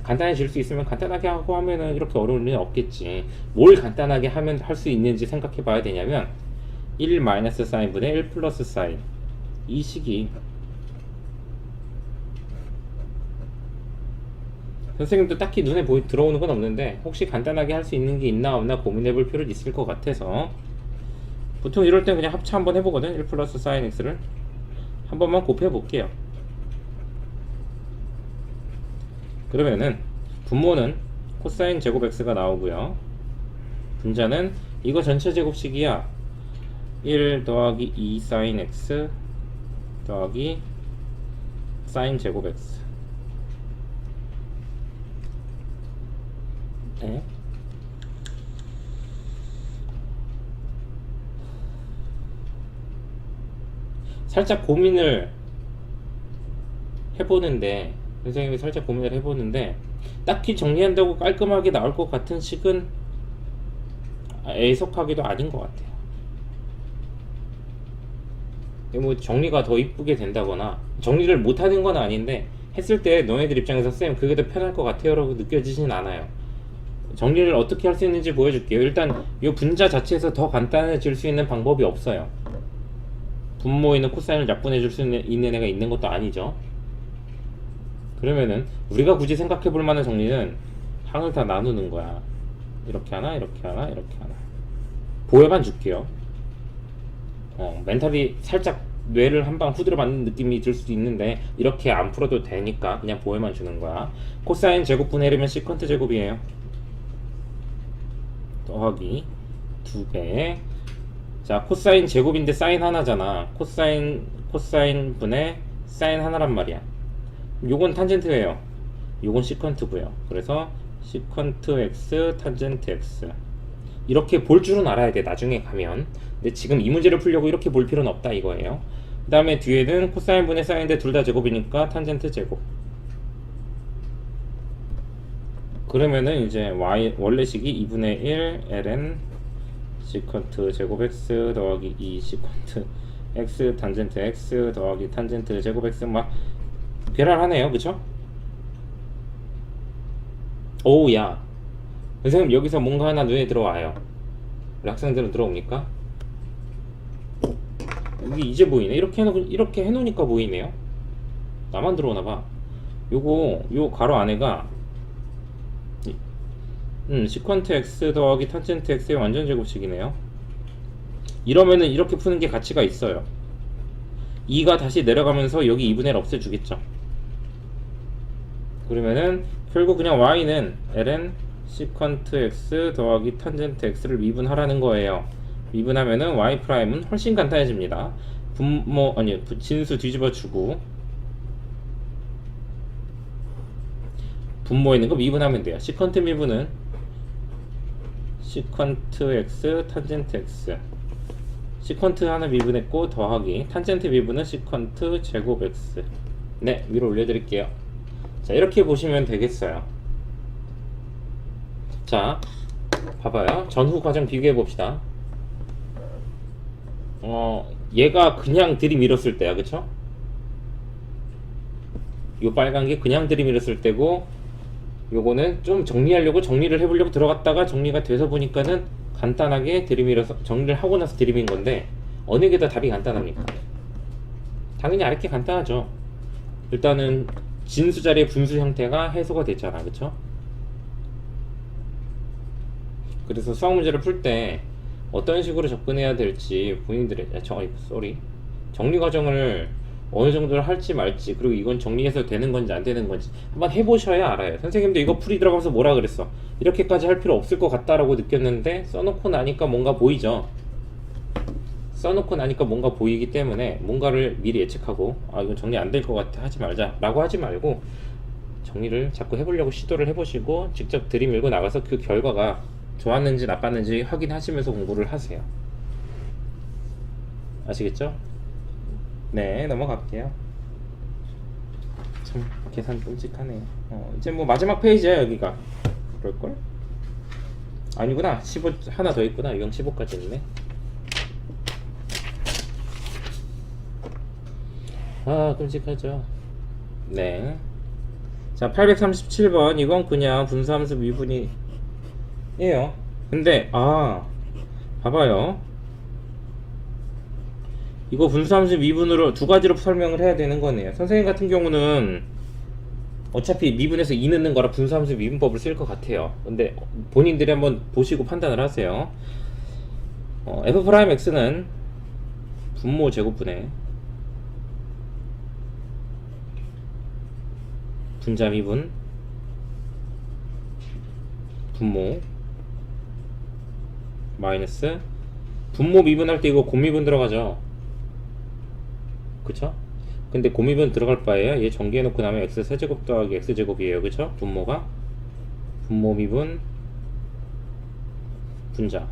간단해질 수 있으면 간단하게 하고 하면은 이렇게 어려울 일은 없겠지. 뭘 간단하게 하면 할 수 있는지 생각해 봐야 되냐면 1 마이너스 사인분의 1 플러스 사인, 이 식이 선생님도 딱히 눈에 들어오는 건 없는데 혹시 간단하게 할 수 있는 게 있나 없나 고민해 볼 필요는 있을 것 같아서, 보통 이럴 땐 그냥 합차 한번 해보거든. 1 플러스 사인 x를 한 번만 곱해 볼게요. 그러면은 분모는 코사인 제곱 x가 나오고요. 분자는 이거 전체 제곱식이야. 1 더하기 2 사인 x 더하기 사인 제곱 x. 네. 살짝 고민을 해보는데, 선생님이 살짝 고민을 해보는데 딱히 정리한다고 깔끔하게 나올 것 같은 식은 애석하기도 아닌 것 같아요. 뭐 정리가 더 이쁘게 된다거나 정리를 못하는 건 아닌데 했을 때 너네들 입장에서 쌤 그게 더 편할 것 같아요 라고 느껴지진 않아요. 정리를 어떻게 할 수 있는지 보여줄게요. 일단 이 분자 자체에서 더 간단해질 수 있는 방법이 없어요. 분모에 있는 코사인을 약분해 줄 수 있는 애가 있는 것도 아니죠. 그러면은 우리가 굳이 생각해 볼 만한 정리는 항을 다 나누는 거야. 이렇게 하나, 이렇게 하나, 이렇게 하나. 보여만 줄게요. 멘탈이 살짝 뇌를 한 방 후드려 맞는 느낌이 들 수도 있는데 이렇게 안 풀어도 되니까 그냥 보여만 주는 거야. 코사인 제곱분의 1이면 시컨트 제곱이에요. 더하기 2배. 자, 코사인 제곱인데 사인 하나잖아. 코사인 분의 사인 하나란 말이야. 요건 탄젠트예요. 요건 시컨트고요. 그래서 시컨트 x 탄젠트 x, 이렇게 볼 줄은 알아야 돼 나중에 가면. 근데 지금 이 문제를 풀려고 이렇게 볼 필요는 없다 이거예요. 그 다음에 뒤에는 코사인 분의 사인인데 둘 다 제곱이니까 탄젠트 제곱. 그러면은 이제 y 원래식이 2분의 1 ln 시컨트 제곱 x 더하기 2 시컨트 x 탄젠트 x 더하기 탄젠트 제곱 x, 막 괴랄하네요. 그쵸? 오우, 야, 선생님 여기서 뭔가 하나 눈에 들어와요. 우리 학생들은 들어옵니까? 이게 이제 보이네. 이렇게 해놓으니까 보이네요. 나만 들어오나봐. 요 가로 안에가 시퀀트 x 더하기 탄젠트 x의 완전 제곱식이네요. 이러면은 이렇게 푸는 게 가치가 있어요. 2가 다시 내려가면서 여기 2분의 1 없애주겠죠. 그러면은 결국 그냥 y는 ln 시퀀트 x 더하기 탄젠트 x를 미분하라는 거예요. 미분하면은 y 프라임은 훨씬 간단해집니다. 진수 뒤집어 주고 분모에 있는 거 미분하면 돼요. 시컨트 미분은 시컨트 x 탄젠트 x, 시컨트 하나 미분했고 더하기 탄젠트 미분은 시컨트 제곱 x. 네, 위로 올려드릴게요. 자, 이렇게 보시면 되겠어요. 자, 봐봐요. 전후 과정 비교해 봅시다. 얘가 그냥 들이밀었을 때야, 그쵸? 요 빨간 게 그냥 들이밀었을 때고, 요거는 좀 정리를 해보려고 들어갔다가 정리가 돼서 보니까는 간단하게 들이밀어서 정리를 하고 나서 들이민 건데, 어느 게 더 답이 간단합니까? 당연히 아래게 간단하죠. 일단은 진수 자리의 분수 형태가 해소가 됐잖아, 그쵸? 그래서 수학 문제를 풀 때 어떤 식으로 접근해야 될지 본인들의 정리 과정을 어느 정도를 할지 말지, 그리고 이건 정리해서 되는 건지 안 되는 건지 한번 해보셔야 알아요. 선생님도 이거 풀이 들어가면서 뭐라 그랬어? 이렇게까지 할 필요 없을 것 같다라고 느꼈는데 써놓고 나니까 뭔가 보이죠. 써놓고 나니까 뭔가 보이기 때문에 뭔가를 미리 예측하고 이건 정리 안 될 것 같아 하지 말자 라고 하지 말고 정리를 자꾸 해보려고 시도를 해보시고 직접 들이밀고 나가서 그 결과가 좋았는지 나빴는지 확인하시면서 공부를 하세요. 아시겠죠? 네, 넘어갈게요. 참 계산 끔찍하네요. 이제 뭐 마지막 페이지야 여기가. 그럴걸? 아니구나. 15 하나 더 있구나. 유형 15까지 있네. 끔찍하죠. 네. 자, 837번. 이건 그냥 분수함수 미분이 에요. 근데 봐봐요. 이거 분수함수 미분으로 두 가지로 설명을 해야 되는 거네요. 선생님 같은 경우는 어차피 미분에서 2 넣는 거라 분수함수 미분법을 쓸 것 같아요. 근데 본인들이 한번 보시고 판단을 하세요. f'x는 분모 제곱분의 분자 미분 분모 마이너스 분모 미분할 때 이거 곱미분 들어가죠. 그쵸? 근데 곱미분 들어갈 바에요 얘 전개해놓고 나면 x 세제곱 더하기 x 제곱이에요. 그쵸? 분모가 분모 미분 분자.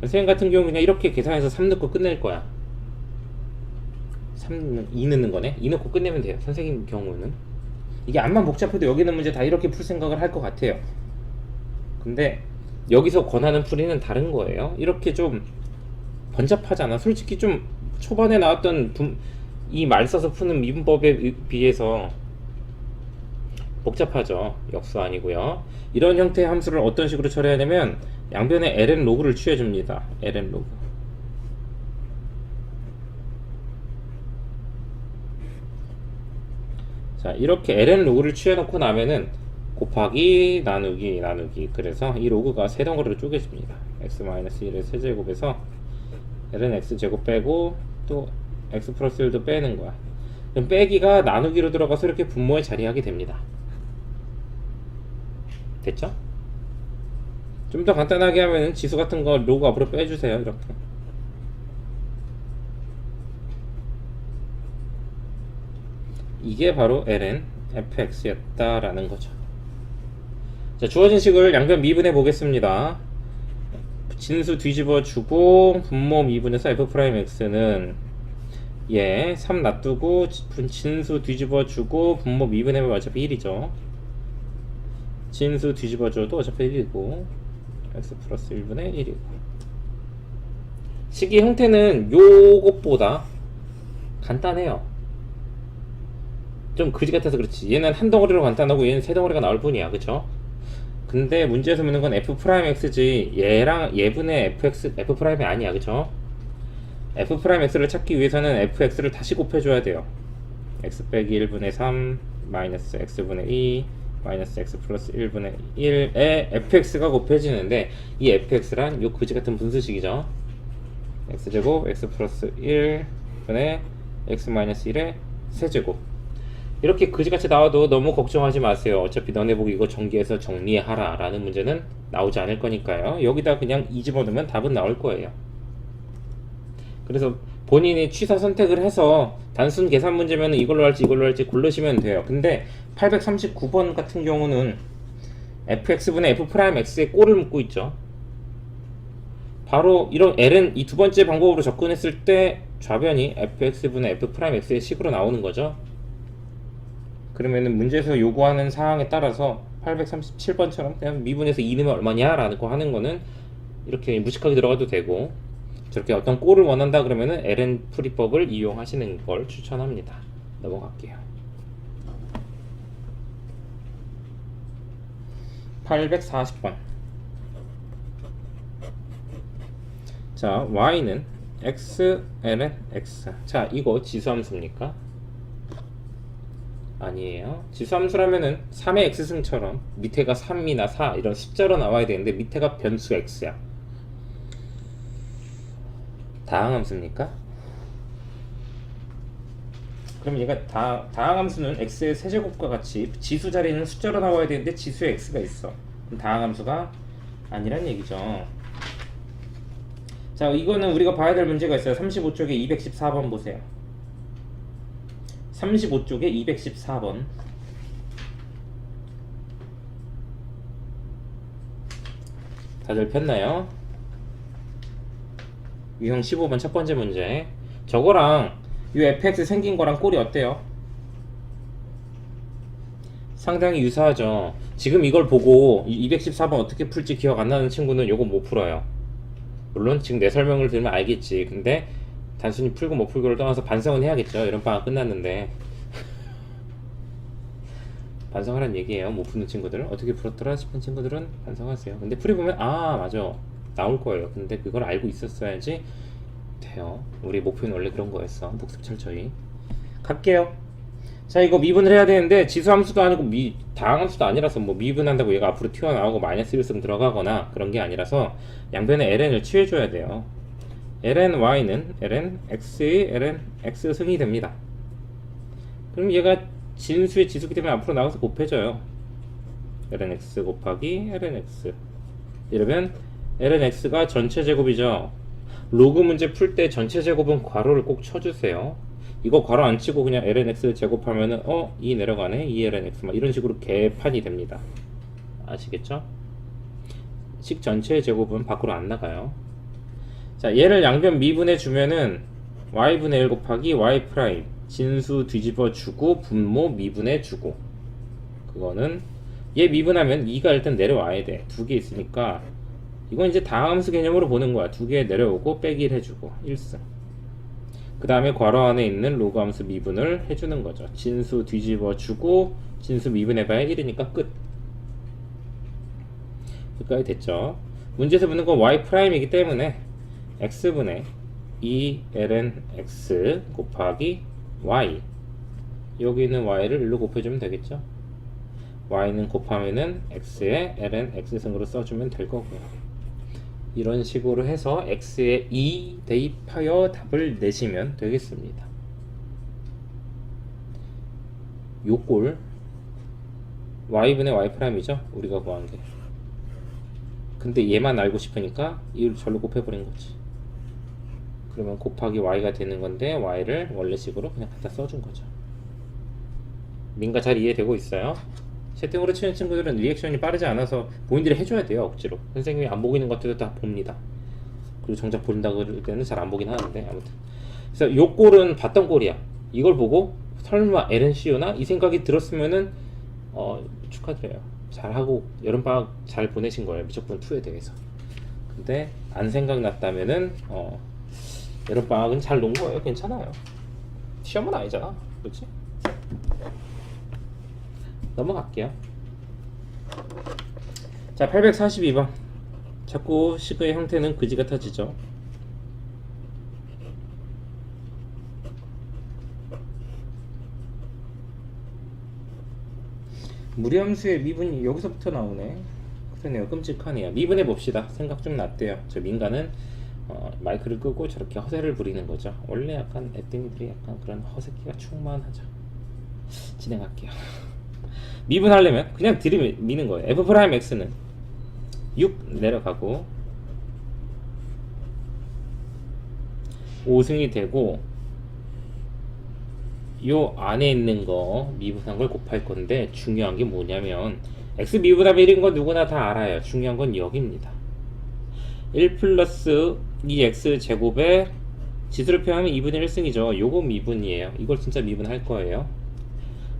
선생님 같은 경우 그냥 이렇게 계산해서 3 넣고 끝낼 거야. 2 넣는 거네. 2 넣고 끝내면 돼요. 선생님 경우는 이게 암만 복잡해도 여기 있는 문제 다 이렇게 풀 생각을 할 것 같아요. 근데 여기서 권하는 풀이는 다른 거예요. 이렇게 좀 번잡하잖아. 솔직히 좀 초반에 나왔던 이 말 써서 푸는 미분법에 비해서 복잡하죠. 역수 아니고요. 이런 형태의 함수를 어떤 식으로 처리해야 되면 양변에 ln 로그를 취해줍니다. ln 로그. 자, 이렇게 ln 로그를 취해놓고 나면은 곱하기 나누기 그래서 이 로그가 세 덩어리로 쪼개집니다. x-1의 세제곱에서 ln x제곱 빼고 또 x 플러스 1도 빼는 거야. 그럼 빼기가 나누기로 들어가서 이렇게 분모에 자리하게 됩니다. 됐죠? 좀 더 간단하게 하면은 지수 같은 거 로그 앞으로 빼주세요. 이렇게. 이게 바로 ln fx였다라는 거죠. 자, 주어진 식을 양변 미분해 보겠습니다. 진수 뒤집어 주고 분모 미분해서 f'x는 3 놔두고 진수 뒤집어 주고 분모 미분해면 어차피 1이죠. 진수 뒤집어 줘도 어차피 1이고 x 플러스 1분의 1이고 식의 형태는 요것보다 간단해요. 좀 그지 같아서 그렇지. 얘는 한 덩어리로 간단하고 얘는 세 덩어리가 나올 뿐이야. 그쵸? 근데 문제에서 묻는 건 f 프라임 x지 얘랑 얘분의 fx f 프라임이 아니야, 그쵸? f 프라임 x를 찾기 위해서는 fx를 다시 곱해줘야 돼요. x 빼기 1분의 3 마이너스 x분의 2 마이너스 x 플러스 1분의 1에 fx가 곱해지는데 이 fx란 요 그지같은 분수식이죠. x제곱 x 플러스 1분의 x 마이너스 1의 세제곱. 이렇게 그지같이 나와도 너무 걱정하지 마세요. 어차피 너네 보고 이거 전개해서 정리하라 라는 문제는 나오지 않을 거니까요. 여기다 그냥 이 집어넣으면 답은 나올 거예요. 그래서 본인이 취사 선택을 해서 단순 계산 문제면 이걸로 할지 이걸로 할지 고르시면 돼요. 근데 839번 같은 경우는 fx분의 f'x의 꼴을 묻고 있죠. 바로 이런 L은 이 두 번째 방법으로 접근했을 때 좌변이 fx분의 f'x의 식으로 나오는 거죠. 그러면은 문제에서 요구하는 사항에 따라서 837번처럼 그냥 미분에서 2 넣으면 얼마냐 라고 하는 거는 이렇게 무식하게 들어가도 되고, 저렇게 어떤 꼴을 원한다 그러면은 LN 풀이법을 이용하시는 걸 추천합니다. 넘어갈게요. 840번. 자, y는 x, ln x. 자, 이거 지수함수입니까? 아니에요. 지수함수라면은 3의 x승처럼 밑에가 3이나 4 이런 숫자로 나와야 되는데 밑에가 변수 x야. 다항함수입니까? 그럼 얘가 다항함수는 x의 세제곱과 같이 지수 자리는 숫자로 나와야 되는데 지수에 x가 있어. 그럼 다항함수가 아니란 얘기죠. 자, 이거는 우리가 봐야 될 문제가 있어요. 35쪽에 214번 보세요. 35쪽에 214번. 다들 폈나요? 유형 15번 첫 번째 문제. 저거랑 이 fx 생긴 거랑 꼴이 어때요? 상당히 유사하죠. 지금 이걸 보고 214번 어떻게 풀지 기억 안 나는 친구는 요거 못 풀어요. 물론 지금 내 설명을 들으면 알겠지. 근데 단순히 풀고 못 풀고를 떠나서 반성은 해야겠죠. 이런 방학 끝났는데 반성하라는 얘기예요. 못 푸는 친구들, 어떻게 풀었더라 싶은 친구들은 반성하세요. 근데 풀이보면 아 맞아 나올 거예요. 근데 그걸 알고 있었어야지 돼요. 우리 목표는 원래 그런 거였어. 복습 철저히 갈게요. 자, 이거 미분을 해야 되는데 지수함수도 아니고 다항함수도 아니라서 뭐 미분한다고 얘가 앞으로 튀어나오고 마이너스 1승 들어가거나 그런 게 아니라서 양변에 ln을 취해줘야 돼요. ln y는 ln x의 ln x 승이 됩니다. 그럼 얘가 진수의 지수기 때문에 앞으로 나가서 곱해져요. ln x 곱하기 ln x. 이러면 ln x가 전체 제곱이죠. 로그 문제 풀 때 전체 제곱은 괄호를 꼭 쳐주세요. 이거 괄호 안 치고 그냥 ln x 제곱하면은 2 내려가네 2ln x 막 이런 식으로 개판이 됩니다. 아시겠죠? 식 전체의 제곱은 밖으로 안 나가요. 자, 얘를 양변 미분해 주면은 y분의 1 곱하기 y 프라임 진수 뒤집어 주고 분모 미분해 주고, 그거는 얘 미분하면 2가 일단 내려와야 돼. 두 개 있으니까 이건 이제 다함수 개념으로 보는 거야. 두 개 내려오고 빼기를 해주고 1승. 그 다음에 괄호 안에 있는 로그 함수 미분을 해주는 거죠. 진수 뒤집어 주고 진수 미분해봐야 1이니까 끝. 여기까지 됐죠. 문제에서 묻는 건 y 프라임이기 때문에 x분의 2ln x 곱하기 y, 여기 있는 y를 1로 곱해주면 되겠죠. y는 곱하면은 x에 ln x승으로 써주면 될 거고요. 이런 식으로 해서 x에 2 대입하여 답을 내시면 되겠습니다. 요 꼴 y분의 y 프라임이죠, 우리가 구한 게. 근데 얘만 알고 싶으니까 이를 절로 곱해버린 거지. 그러면 곱하기 y가 되는 건데 y를 원래식으로 그냥 갖다 써준 거죠. 민가 잘 이해되고 있어요? 채팅으로 치는 친구들은 리액션이 빠르지 않아서 본인들이 해줘야 돼요. 억지로. 선생님이 안 보이는 것들도 다 봅니다. 그리고 정작 본다고 그럴 때는 잘 안 보긴 하는데, 아무튼 그래서 요 꼴은 봤던 꼴이야. 이걸 보고 설마 LNCU나 이 생각이 들었으면은 축하드려요. 잘하고 여름방학 잘 보내신 거예요. 미적분 2에 대해서. 근데 안 생각났다면은 여름방학은 잘 논 거예요. 괜찮아요. 시험은 아니잖아. 그렇지? 넘어갈게요. 자, 842번. 자꾸 식의 형태는 그지 같아지죠. 무리함수의 미분이 여기서부터 나오네. 그러네요. 끔찍하네요. 미분해 봅시다. 생각 좀 났대요. 저 민가는 마이크를 끄고 저렇게 허세를 부리는 거죠. 원래 약간 애땡이들이 약간 그런 허세기가 충만하죠. 진행할게요. 미분하려면 그냥 들이미는 거예요. f 프라임 x는 6 내려가고 5승이 되고 요 안에 있는 거 미분한 걸 곱할 건데, 중요한 게 뭐냐면 x 미분하면 1인 건 누구나 다 알아요. 중요한 건 여기입니다. 1 플러스 2x 제곱에 지수를 표현하면 2분의 1승이죠. 요거 미분이에요. 이걸 진짜 미분할 거예요.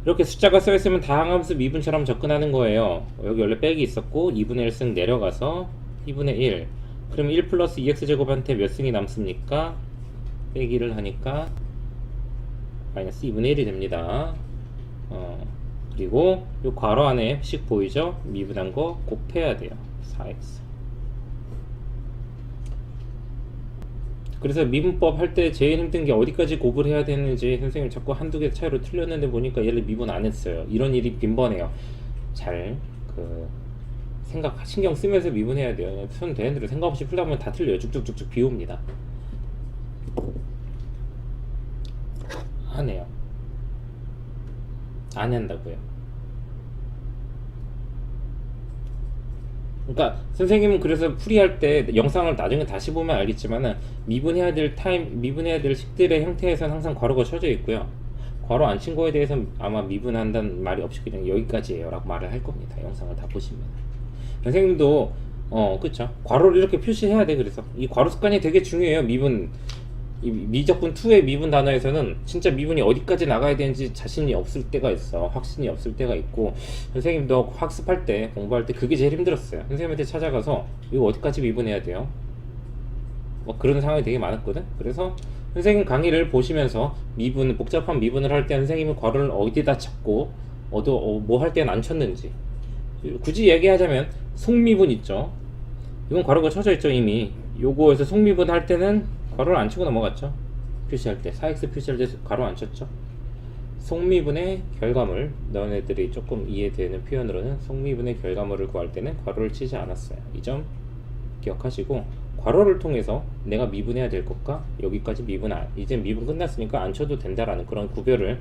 이렇게 숫자가 써있으면 다항함수 미분처럼 접근하는 거예요. 여기 원래 빼기 있었고 2분의 1승 내려가서 2분의 1. 그럼 1 플러스 2x 제곱한테 몇 승이 남습니까? 빼기를 하니까 마이너스 2분의 1이 됩니다. 그리고 요 괄호 안에 식 보이죠? 미분한 거 곱해야 돼요. 4x. 그래서 미분법 할 때 제일 힘든 게 어디까지 곱을 해야 되는지 선생님 자꾸 한두 개 차이로 틀렸는데 보니까 얘를 미분 안 했어요. 이런 일이 빈번해요. 잘 신경 쓰면서 미분해야 돼요. 손 되는 대로 생각 없이 풀다 보면 다 틀려요. 쭉쭉쭉쭉 비웁니다. 하네요. 안 한다고요. 그러니까 선생님은 그래서 풀이할 때 영상을 나중에 다시 보면 알겠지만은 미분해야 될 식들의 형태에서는 항상 괄호가 쳐져 있고요. 괄호 안 친 거에 대해서는 아마 미분한다는 말이 없이 그냥 여기까지예요 라고 말을 할 겁니다. 영상을 다 보시면. 선생님도 그쵸, 괄호를 이렇게 표시해야 돼. 그래서 이 괄호 습관이 되게 중요해요. 이 미적분 2의 미분 단어에서는 진짜 미분이 어디까지 나가야 되는지 자신이 없을 때가 있어. 확신이 없을 때가 있고, 선생님도 학습할 때, 공부할 때 그게 제일 힘들었어요. 선생님한테 찾아가서 이거 어디까지 미분해야 돼요? 그런 상황이 되게 많았거든. 그래서 선생님 강의를 보시면서 복잡한 미분을 할 때 선생님은 괄호를 어디다 찾고 뭐 할 때는 안 쳤는지, 굳이 얘기하자면 속미분 있죠. 이건 괄호가 쳐져 있죠. 이미 요거에서 속미분 할 때는 괄호를 안 치고 넘어갔죠. 표시할 때 4x 표시할 때 괄호 안 쳤죠. 속미분의 결과물, 너네들이 조금 이해되는 표현으로는 속미분의 결과물을 구할 때는 괄호를 치지 않았어요. 이 점 기억하시고, 괄호를 통해서 내가 미분해야 될 것과 여기까지 이제 미분 끝났으니까 안 쳐도 된다라는 그런 구별을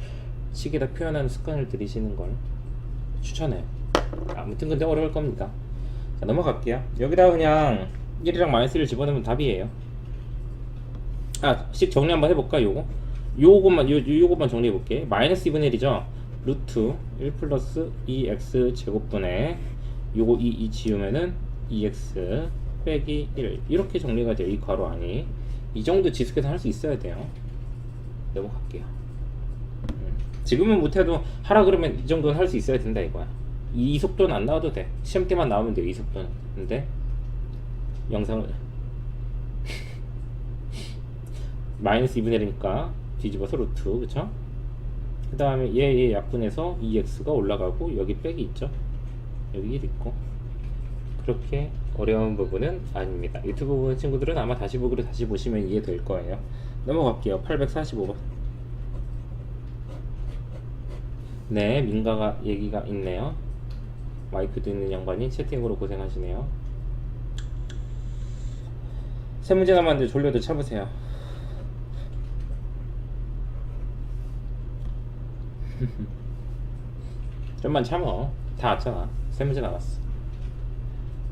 식에다 표현하는 습관을 들이시는 걸 추천해요. 아무튼 근데 어려울 겁니다. 자, 넘어갈게요. 여기다 그냥 1이랑 마이너스를 집어넣으면 답이에요. 식 정리 한번 해볼까? 요것만 정리해볼게. 마이너스 2분의 1이죠. 루트 1 플러스 2x 제곱분에 요거 2 지우면은 2x 빼기 1 이렇게 정리가 돼요. 이 괄호 안이. 이 정도 지수계산 할 수 있어야 돼요. 넘어갈게요. 지금은 못해도 하라 그러면 이 정도는 할 수 있어야 된다 이거야. 이 속도는 안 나와도 돼. 시험 때만 나오면 돼요. 이 속도는. 근데 영상을 마이너스 2분의 1이니까 뒤집어서 루트, 그쵸? 그 다음에 얘 약분해서 2x가 올라가고 여기 빼기 있죠? 여기 1 있고. 그렇게 어려운 부분은 아닙니다. 유튜브 보는 친구들은 아마 다시 보시면 이해될 거예요. 넘어갈게요. 845번. 네, 민가가 얘기가 있네요. 마이크 듣는 양반이 채팅으로 고생하시네요. 세 문제 남았는데 졸려도 참으세요. 좀만 참어. 다 왔잖아. 세 문제 남았어.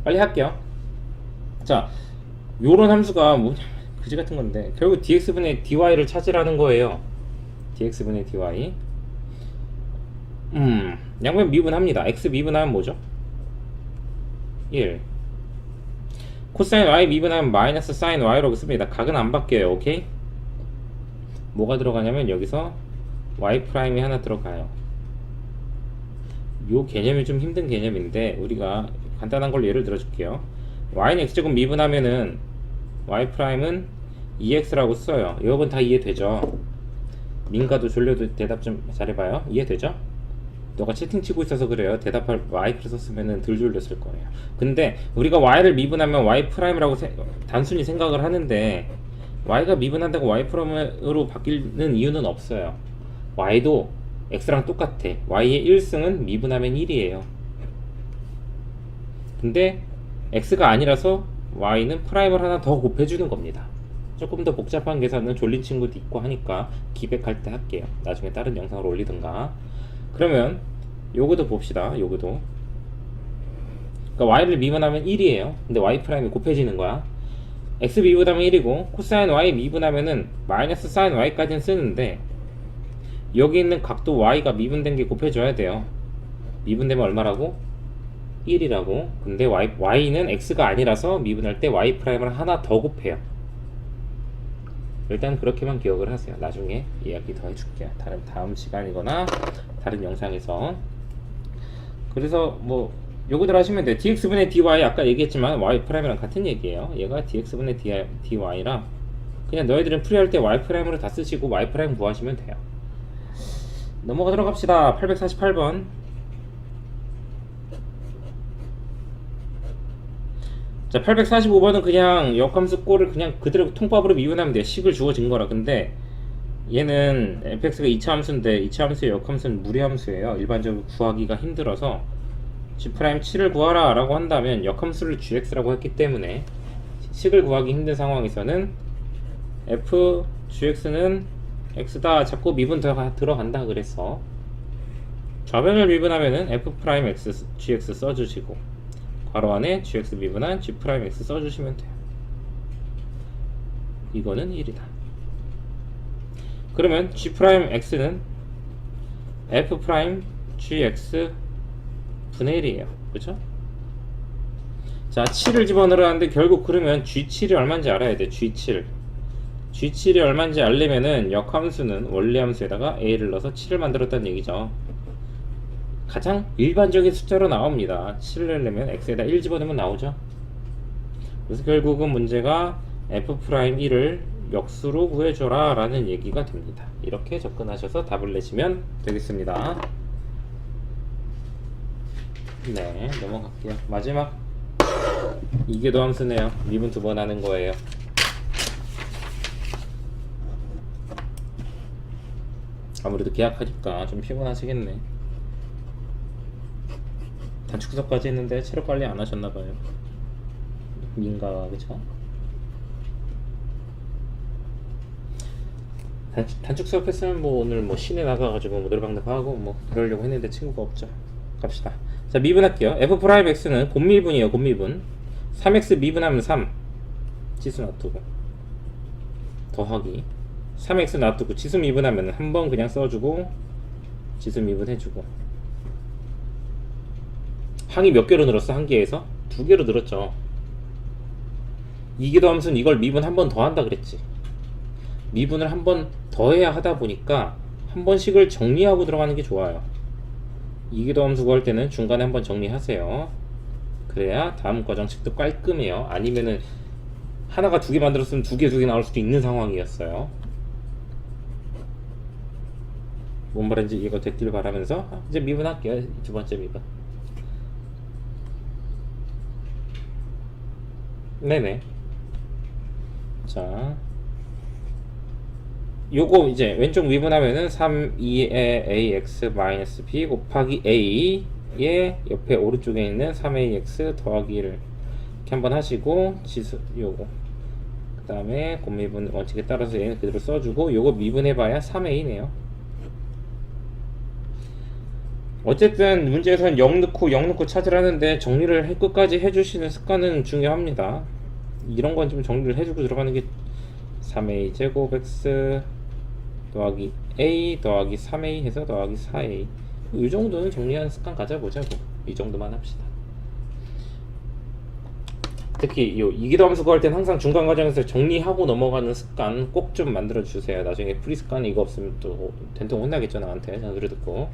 빨리 할게요. 자, 요런 함수가 뭐냐, 그지 같은 건데 결국 dx분의 dy를 찾으라는 거예요. dx분의 dy. 양변 미분합니다. x 미분하면 뭐죠? 1. 코사인 y 미분하면 마이너스 사인 y라고 씁니다. 각은 안 바뀌어요. 오케이? 뭐가 들어가냐면 여기서 y 프라임이 하나 들어가요. 요 개념이 좀 힘든 개념인데 우리가 간단한 걸로 예를 들어 줄게요. y는 x제곱 미분하면은 y 프라임은 2x라고 써요. 이건 다 이해되죠? 민가도 졸려도 대답 좀 잘해봐요. 이해되죠? 너가 채팅 치고 있어서 그래요. 대답할 y를 썼으면 덜 졸렸을 거예요. 근데 우리가 y를 미분하면 y 프라임이라고 단순히 생각을 하는데 y가 미분한다고 y 프라임으로 바뀌는 이유는 없어요. y도 x랑 똑같아. y의 1승은 미분하면 1이에요. 근데 x가 아니라서 y는 프라임을 하나 더 곱해주는 겁니다. 조금 더 복잡한 계산은 졸린 친구도 있고 하니까 기백할 때 할게요. 나중에 다른 영상을 올리든가. 그러면 요거도 봅시다. 요거도 그러니까 y를 미분하면 1이에요. 근데 y 프라임이 곱해지는 거야. x 미분하면 1이고 코사인 y 미분하면은 마이너스 사인 y까지는 쓰는데 여기 있는 각도 y가 미분된 게 곱해줘야 돼요. 미분되면 얼마라고? 1이라고. 근데 y는 x가 아니라서 미분할 때 y 프라임을 하나 더 곱해요. 일단 그렇게만 기억을 하세요. 나중에 이야기 더 해줄게요. 다음 시간이거나 다른 영상에서. 그래서 뭐 요거들 하시면 돼요. dx분의 dy 아까 얘기했지만 y 프라임이랑 같은 얘기예요. 얘가 dx분의 dy라 그냥 너희들은 풀이할 때 y 프라임으로 다 쓰시고 y 프라임 구하시면 돼요. 넘어가도록 합시다. 848번. 자, 845번은 그냥 역함수 꼴을 그냥 그대로 통밥으로 미분하면 돼요. 식을 주어진 거라. 근데 얘는 fx가 2차 함수인데 2차 함수의 역함수는 무리함수예요. 일반적으로 구하기가 힘들어서 g'7을 구하라 라고 한다면 역함수를 gx라고 했기 때문에 식을 구하기 힘든 상황에서는 f gx는 x다 자꾸 미분 들어간다 그랬어. 좌변을 미분하면은 f'x gx 써주시고 괄호 안에 gx 미분한 g'x 써주시면 돼요. 이거는 1이다. 그러면 g'x는 f'gx 분의 1이에요. 그쵸? 자, 7을 집어넣으라는데 결국 그러면 g7이 얼마인지 알아야 돼. g7이 얼마인지 알려면은 역함수는 원리함수에다가 a를 넣어서 7을 만들었다는 얘기죠. 가장 일반적인 숫자로 나옵니다. 7을 내면 x에다 1 집어넣으면 나오죠. 그래서 결국은 문제가 f'1을 역수로 구해줘라 라는 얘기가 됩니다. 이렇게 접근하셔서 답을 내시면 되겠습니다. 네, 넘어갈게요. 마지막 이계도 함수네요. 미분 2번 하는 거예요. 아무래도 계약하니까 좀 피곤하시겠네. 단축수업까지 했는데 체력 관리 안 하셨나봐요. 민가가 그쵸? 단축 수업 했으면 뭐 오늘 뭐 시내 나가가지고 뭐 노래방 나가고 뭐 그러려고 했는데 친구가 없죠. 갑시다. 자, 미분할게요. f'x는 곱미분이에요. 곱미분. 3x 미분하면 3 치수 놔두고 더하기 3x 놔두고 치수 미분하면 한 번 그냥 써주고 치수 미분 해주고. 항이 몇 개로 늘었어? 한 개에서? 2개로 늘었죠. 이계도 함수는 이걸 미분 한 번 더 한다 그랬지. 미분을 한 번 더 해야 하다 보니까 한 번씩을 정리하고 들어가는 게 좋아요. 이계도 함수 구할 때는 중간에 한 번 정리하세요. 그래야 다음 과정식도 깔끔해요. 아니면은 하나가 2개 만들었으면 2개 나올 수도 있는 상황이었어요. 뭔 말인지 이해가 됐길 바라면서 이제 미분할게요. 두 번째 미분. 네네. 자, 요거 이제 왼쪽 미분하면은 3, 2의 ax-b 곱하기 a의 옆에 오른쪽에 있는 3ax 더하기 1을 이렇게 한번 하시고 지수 요거 그 다음에 곱미분 원칙에 따라서 얘는 그대로 써주고 요거 미분해봐야 3a네요. 어쨌든 문제에서는 0 넣고 찾으라는데 정리를 끝까지 해주시는 습관은 중요합니다. 이런 건 좀 정리를 해주고 들어가는 게 3a 제곱 x 더하기 a 더하기 3a 해서 더하기 4a 이 정도는 정리하는 습관 가져보자고. 이 정도만 합시다. 특히 이기도 함수 구할 때는 항상 중간 과정에서 정리하고 넘어가는 습관 꼭 좀 만들어 주세요. 나중에 프리 습관 이거 없으면 또 된통 혼나겠죠 나한테. 잔소리 듣고.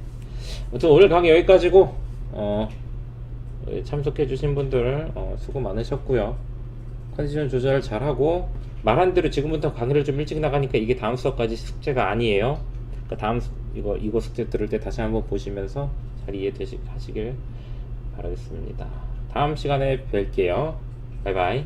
아무튼 오늘 강의 여기까지고 참석해 주신 분들 수고 많으셨고요. 컨디션 조절 잘하고 말한 대로 지금부터 강의를 좀 일찍 나가니까 이게 다음 수업까지 숙제가 아니에요. 그러니까 다음 이거 숙제 들을 때 다시 한번 보시면서 잘 이해하시길 바라겠습니다. 다음 시간에 뵐게요. 바이바이.